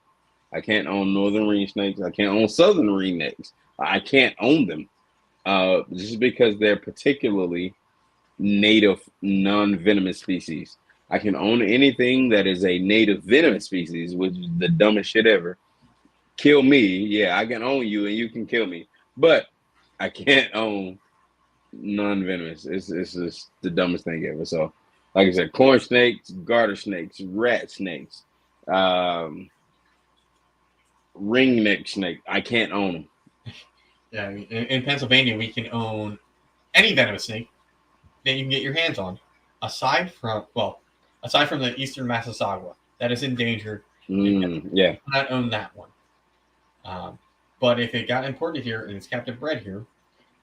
I can't own northern ring snakes. I can't own southern ringnecks. I can't own them. Just because they're particularly native non-venomous species. I can own anything that is a native venomous species, which is the dumbest shit ever. Kill me, yeah, I can own you and you can kill me, but I can't own non-venomous. It's just the dumbest thing ever. So, like I said, corn snakes, garter snakes, rat snakes, um, ringneck snake. I can't own them. Yeah, I mean, in Pennsylvania, we can own any venomous snake that you can get your hands on, aside from the eastern Massasauga that is endangered. Yeah. Not own that one. Um, but if it got imported here and it's captive bred here,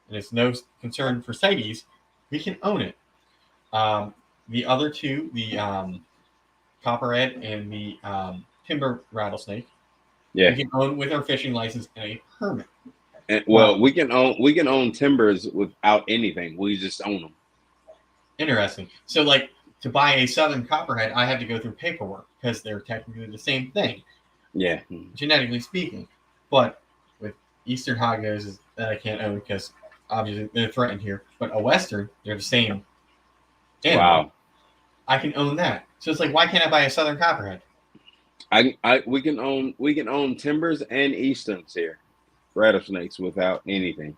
and it's no concern for CITES, we can own it. The other two, the copperhead and the timber rattlesnake, we Yeah. can own with our fishing license and a permit. And, Well, well, we can own timbers without anything. We just own them. interesting. So, like, to buy a southern copperhead, I have to go through paperwork because they're technically the same thing, Yeah. genetically speaking. But with eastern hognoses that I can't own because obviously they're threatened here, but a western, they're the same animal. Wow. I can own that. So it's like, why can't I buy a southern copperhead? We can own timbers and easterns here. rattlesnakes without anything.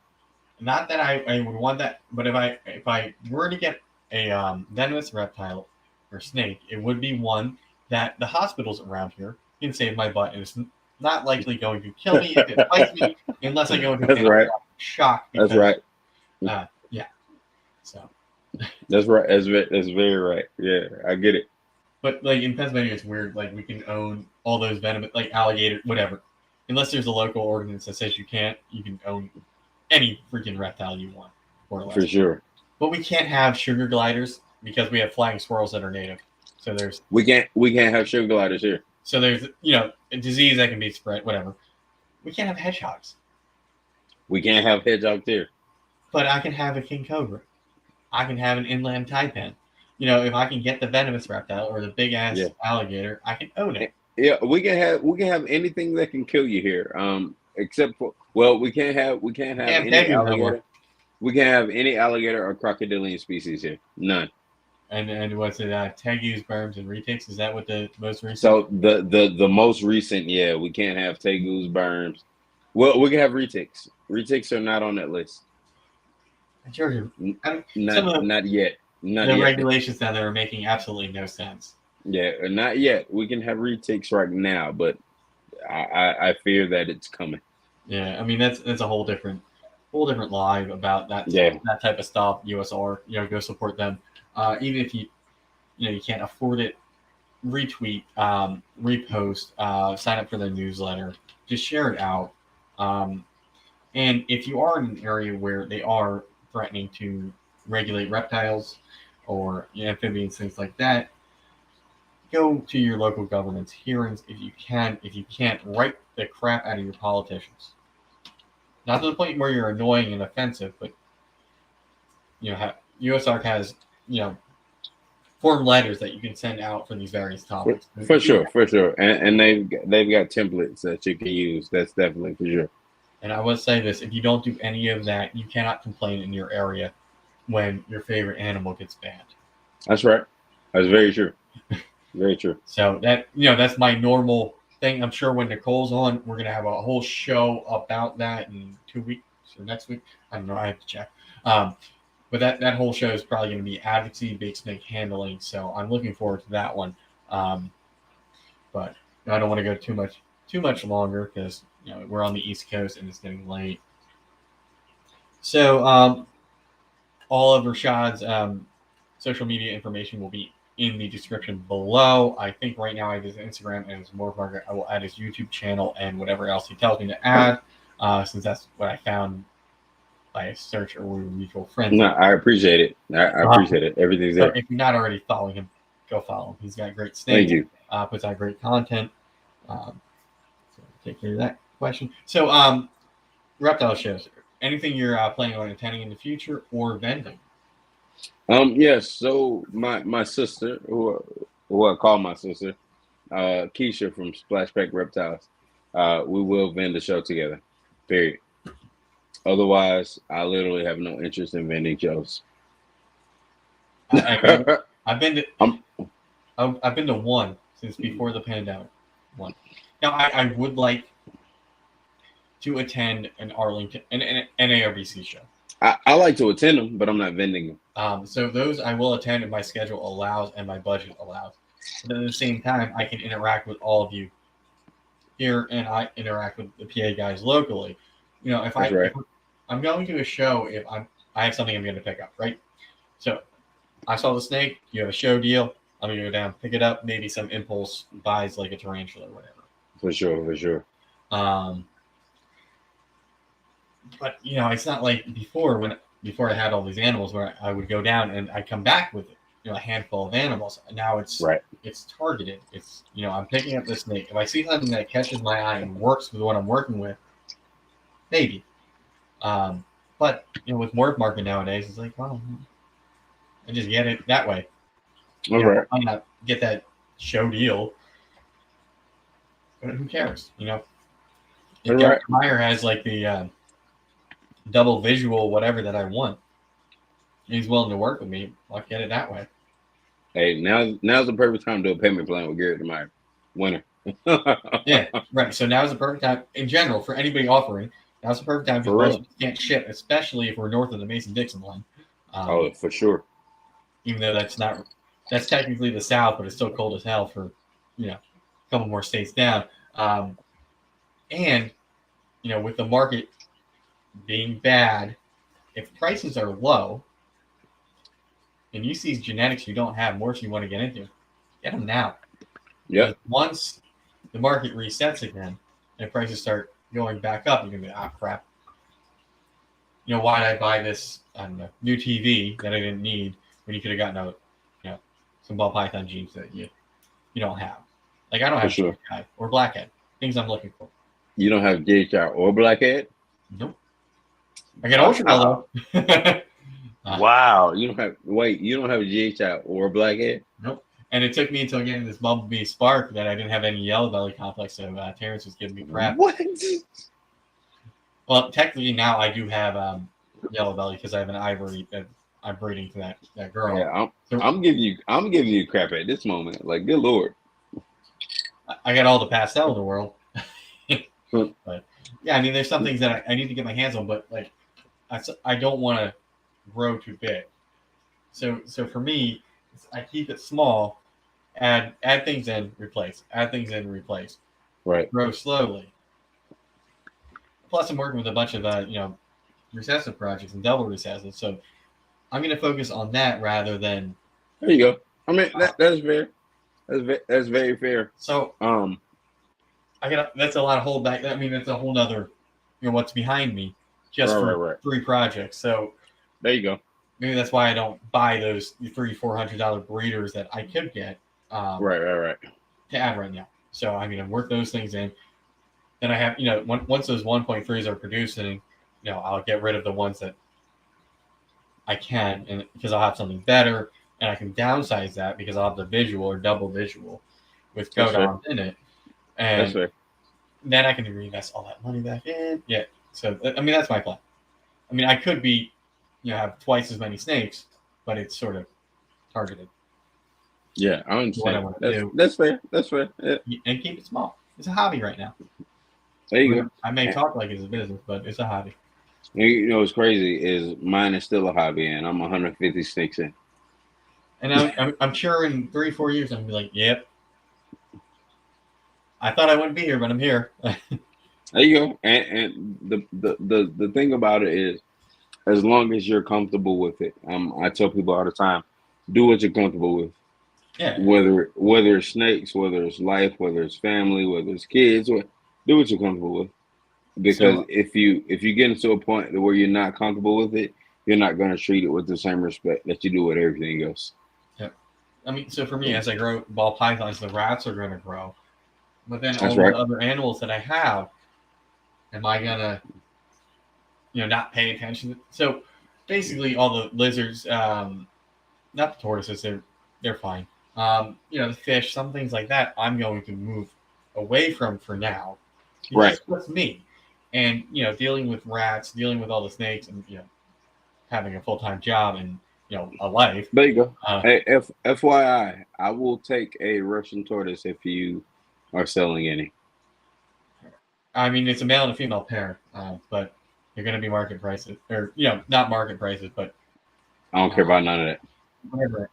Not that I would want that, but if I were to get a venomous reptile or snake, it would be one that the hospitals around here can save my butt, and it's not likely going to kill me if it bites me, unless I go into That's right. shock. That's Because, right. Yeah. So, That's right. That's very right. Yeah, I get it. but like in Pennsylvania, it's weird. Like we can own all those venomous, like alligator, whatever. Unless there's a local ordinance that says you can't, you can own any freaking reptile you want, more or less. For sure. But we can't have sugar gliders because we have flying squirrels that are native. So we can't have sugar gliders here. So there's a disease that can be spread, whatever. We can't have hedgehogs. We can't have hedgehogs here. But I can have a king cobra. I can have an inland taipan. If I can get the venomous reptile or the big ass alligator, I can own it. Yeah, we can have anything that can kill you here. Except for we can't have any alligator. We can't have any alligator or crocodilian species here. None. And what's it? Tegus, berms, and retics. Is that what the most recent? So the most recent, we can't have tegus, berms. Well, we can have retics. Retics are not on that list. Georgia, not yet. The regulations down there are making absolutely no sense. Yeah, not yet. We can have retics right now, but I fear that it's coming. Yeah, I mean that's a whole different live about that. Yeah. That type of stuff. USR, go support them. Even if you can't afford it, retweet, repost, sign up for their newsletter, just share it out. And if you are in an area where they are threatening to regulate reptiles or amphibians, things like that, go to your local government's hearings if you can. If you can't, write the crap out of your politicians. Not to the point where you're annoying and offensive, but USARC has form letters that you can send out for these various topics. For sure, and they've got templates that you can use. That's definitely for sure. And I will say this: if you don't do any of that, you cannot complain in your area when your favorite animal gets banned. That's right. That's very true. Very true. So that's my normal thing. I'm sure when Nicole's on, we're gonna have a whole show about that in 2 weeks or next week. I don't know. I have to check. But that whole show is probably going to be advocacy, big snake handling. So I'm looking forward to that one. But I don't want to go too much longer because we're on the East Coast and it's getting late. So all of Rashaad's social media information will be in the description below. I think right now I have his Instagram and his Morph. I will add his YouTube channel and whatever else he tells me to add, since that's what I found by a search or we're mutual friends. No, I appreciate it. I appreciate it. Everything's there. If you're not already following him, go follow him. He's got great snakes. Thank you. Puts out great content. So take care of that question. So reptile shows. Anything you're planning on attending in the future or vending? Yes. So my sister, who I call my sister, Keisha from Splashback Reptiles, we will vend the show together. Period. Otherwise, I literally have no interest in vending shows. I've been to one since before the pandemic. One. Now I would like to attend an Arlington an ARBC show. I like to attend them, but I'm not vending them. So those I will attend if my schedule allows and my budget allows. But at the same time, I can interact with all of you here, and I interact with the PA guys locally. If I'm going to a show, if I have something I'm going to pick up, right? So I saw the snake. You have a show deal. I'm going to go down, pick it up. Maybe some impulse buys like a tarantula or whatever. For sure. But it's not like before I had all these animals where I would go down and I come back with a handful of animals. Now it's targeted. It's I'm picking up this snake. If I see something that catches my eye and works with what I'm working with, maybe. But with Morph Market nowadays, it's like, well, I just get it that way. Right. Why not get that show deal? But who cares? If Gary Meyer has like the double visual, whatever that I want, he's willing to work with me. I'll get it that way. Hey, now's the perfect time to do a payment plan with Garrett Meyer. Winner. Yeah, right. So now's the perfect time in general for anybody offering. Now's the perfect time because For most real. of us can't ship, especially if we're north of the Mason-Dixon line. Oh, for sure. Even though that's technically the South, but it's still cold as hell for, a couple more states down. And with the market being bad, if prices are low and you see genetics you don't have, more you want to get into, get them now. Yep. Because once the market resets again and prices start going back up, you're gonna be crap. Why did I buy this? I don't know, new TV that I didn't need when you could have gotten some ball python genes that you don't have. Like I don't For have sure. GI or blackhead, things I'm looking for. You don't have JHR or blackhead? Nope. I got ultra though. Wow. You don't have JHR or blackhead? Nope. And it took me until getting this Bumblebee Spark that I didn't have any yellow belly complex, so Terrence was giving me crap. What? Well, technically now I do have yellow belly because I have an ivory that I'm breeding to that girl. Yeah, I'm giving you crap at this moment. Like, good Lord. I got all the pastel in the world. But yeah, I mean, there's some things that I need to get my hands on, but like, I don't want to grow too big. So for me, I keep it small, add things in, replace, add things in, replace. Right. Grow slowly. Plus, I'm working with a bunch of recessive projects and double recessive, so I'm going to focus on that rather than. There you go. I mean, that's fair. That's very fair. So that's a lot of holdback. I mean, that's a whole nother, what's behind me, just for 3 projects. So there you go. Maybe that's why I don't buy those $300-$400 breeders that I could get. Right. To add right now. So I mean, I work those things in. Then I have, once those 1.3s are producing, I'll get rid of the ones that I can, and because I'll have something better, and I can downsize that because I'll have the visual or double visual with codons in it, and then I can reinvest all that money back in. Yeah. So I mean, that's my plan. I mean, I could be, have twice as many snakes, but it's sort of targeted. Yeah, I understand. What I want to do. That's fair. That's fair. Yeah. And keep it small. It's a hobby right now. There you go. I may talk like it's a business, but it's a hobby. What's crazy is mine is still a hobby, and I'm 150 snakes in. And I'm sure in 3-4 years I'm gonna be like, yep. I thought I wouldn't be here, but I'm here. There you go. And the thing about it is, as long as you're comfortable with it, I tell people all the time, do what you're comfortable with. Yeah. Whether it's snakes, whether it's life, whether it's family, whether it's kids, do what you're comfortable with. Because if you get into a point where you're not comfortable with it, you're not going to treat it with the same respect that you do with everything else. Yeah. I mean, so for me, as I grow ball pythons, the rats are going to grow. But then all the other animals that I have, am I going to, not pay attention? So basically all the lizards, not the tortoises, they're fine. The fish, some things like that, I'm going to move away from for now. Right. That's me. And, dealing with rats, dealing with all the snakes, and, having a full-time job and, a life. There you go. Hey, FYI, I will take a Russian tortoise if you are selling any. I mean, it's a male and a female pair, but they're going to be market prices. Or, not market prices, but. I don't care about none of that. Whatever.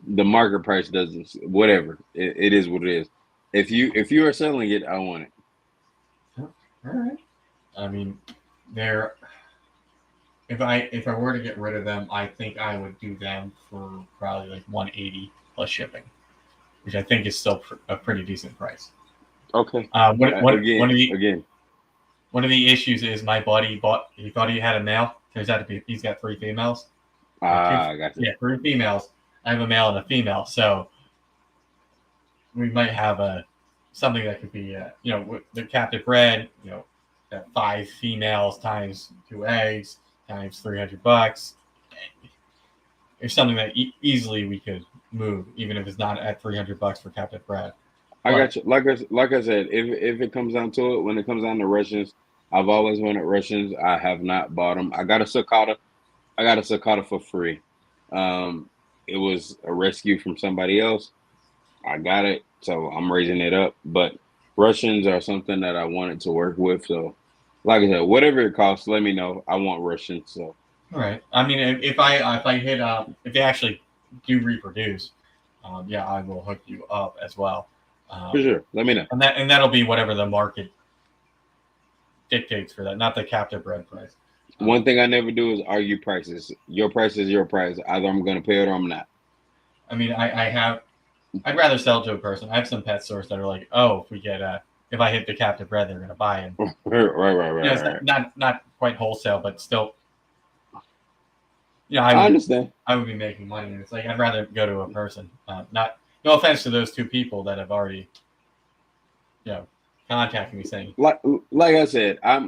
The market price doesn't. Whatever. It is what it is. If you are selling it, I want it. All right. I mean, if I were to get rid of them, I think I would do them for probably like $180 plus shipping, which I think is still a pretty decent price. Okay. One of the issues is my buddy he thought he had a male. Turns out he's got 3 females. I got you. Yeah, 3 females. I have a male and a female, so we might have something that could be the captive bred. That 5 females times 2 eggs times $300. It's something that easily we could move, even if it's not at $300 for captive bred. I got you. Like I said, if it comes down to it, when it comes down to Russians, I've always wanted Russians. I have not bought them. I got a Sakata. For free. It was a rescue from somebody else. I got it, so I'm raising it up. But Russians are something that I wanted to work with, so like I said, whatever it costs, let me know. I want Russian, so All right. I mean, if I hit if they actually do reproduce, yeah, I will hook you up as well. for Um, sure, let me know. and that'll be whatever the market dictates for that, not the captive bred price. One thing I never do is argue prices. Your price is your price. Either I'm gonna pay it or I'm not. I mean, I'd rather sell to a person. I have some pet stores that are like, oh, if we get if I hit the captive bred, they're gonna buy it. It's Right. not quite wholesale, but still, I understand. I would be making money. And it's like I'd rather go to a person. Not no offense to those two people that have already you know contacted me saying, Like I said, I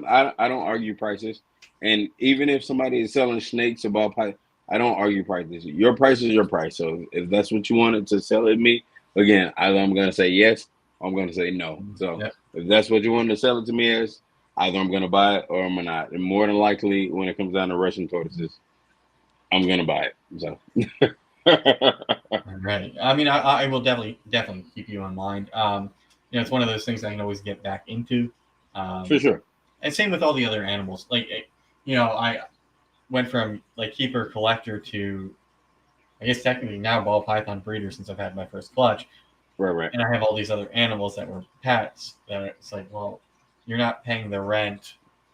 don't argue prices, and even if somebody is selling snakes or ball pipe, I don't argue prices. Your price is your price. So if that's what you wanted to sell it me, again, either I'm gonna say yes, or I'm gonna say no. So yep. if that's what you wanted to sell it to me as, either I'm gonna buy it or I'm not. And more than likely, when it comes down to Russian tortoises, I'm gonna buy it. So Right. I mean, I will definitely keep you in mind. It's one of those things I can always get back into. for Um, sure. and same with all the other animals. Like, I went from like keeper collector to, I guess technically now ball python breeder since I've had my first clutch, Right. and I have all these other animals that were pets. That it's like, well, you're not paying the rent.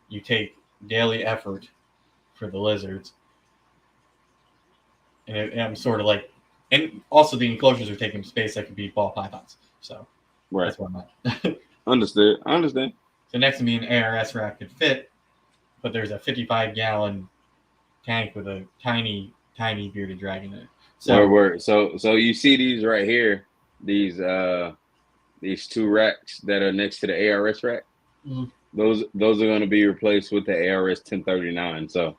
You take daily effort for the lizards, and I'm sort of like, and also the enclosures are taking space that could be ball pythons. So Right. that's what I'm at. Understood. I understand. So next to me, an ARS rack could fit, but there's a 55-gallon tank with a tiny bearded dragon in it. So Word. So you see these right here, these two racks that are next to the ARS rack. mhm. Those are going to be replaced with the ARS 1039. So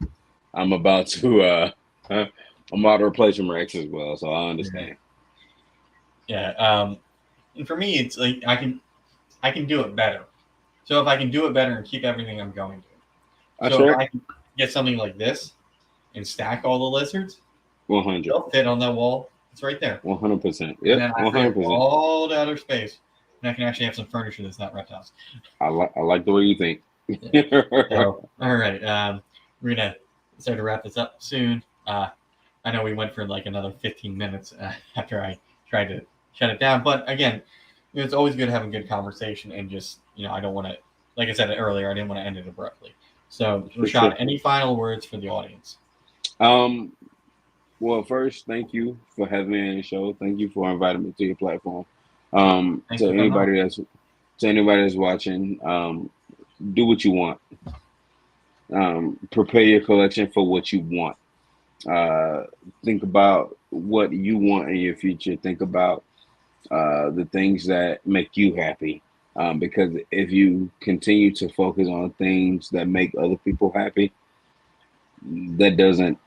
I'm about to I'm about to replace them racks as well. So I understand. Yeah. And for me, it's like I can do it better. So if I can do it better and keep everything I'm going to, That's so if right. I can get something like this and stack all the lizards, 100. they'll fit on that wall. It's right there. 100%. And Yep. then I free up 100%. all the other space, and I can actually have some furniture that's not reptiles. I like the way you think. Yeah. So, all right, we're gonna start to wrap this up soon. I know we went for like another 15 minutes after I tried to shut it down, but again, it's always good having good conversation and just I don't want to, like I said earlier, I didn't want to end it abruptly. So, For Rashaad, sure. any final words for the audience? Um. Well, first, thank you for having me on your show. Thank you for inviting me to your platform. Thanks for coming on. To anybody that's watching, do what you want. Prepare your collection for what you want. Think about what you want in your future. Think about the things that make you happy. Because if you continue to focus on things that make other people happy, that doesn't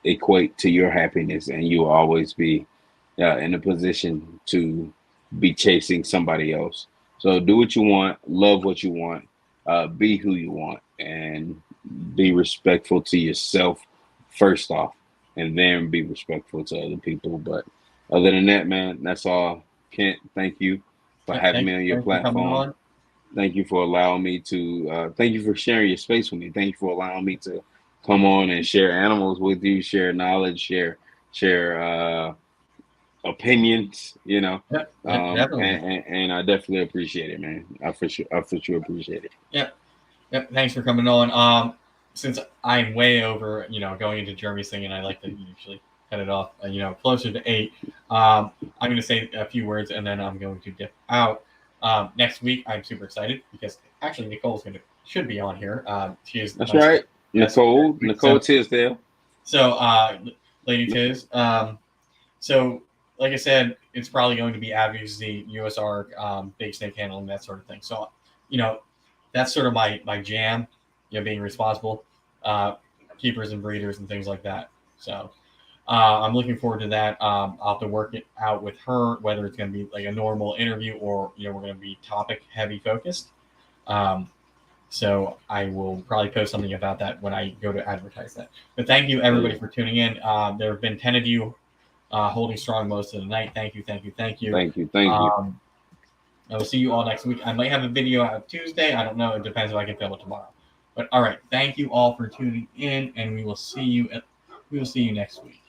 equate to your happiness, and you will always be in a position to be chasing somebody else. So do what you want, love what you want, be who you want, and be respectful to yourself first off, and then be respectful to other people. But other than that, man, that's all. Kent, thank you for Yeah, having me on your thanks for coming platform. on. Thank you for allowing me to. Thank you for sharing your space with me. Thank you for allowing me to come on and share animals with you, share knowledge, share opinions. Yeah, definitely. And I definitely appreciate it, man. I for sure appreciate it. Yeah, yeah. Thanks for coming on. Since I'm way over, going into Jeremy's thing, and I like to usually cut it off, closer to 8. I'm going to say a few words, and then I'm going to dip out. Next week, I'm super excited because actually should be on here. She is That's right, Nicole Tisdale. So, Lady Tiz. So, like I said, it's probably going to be advocacy, USR, big snake handling, that sort of thing. So, you know, that's sort of my jam. Being responsible, keepers and breeders and things like that. So, I'm looking forward to that. I'll have to work it out with her whether it's going to be like a normal interview or we're going to be topic heavy focused. Um, so I will probably post something about that when I go to advertise that. But thank you everybody for tuning in. There have been 10 of you holding strong most of the night. Thank you. Thank you. I will see you all next week. I might have a video out Tuesday. I don't know. It depends if I can film it tomorrow. But all right, thank you all for tuning in, and we will see you next week.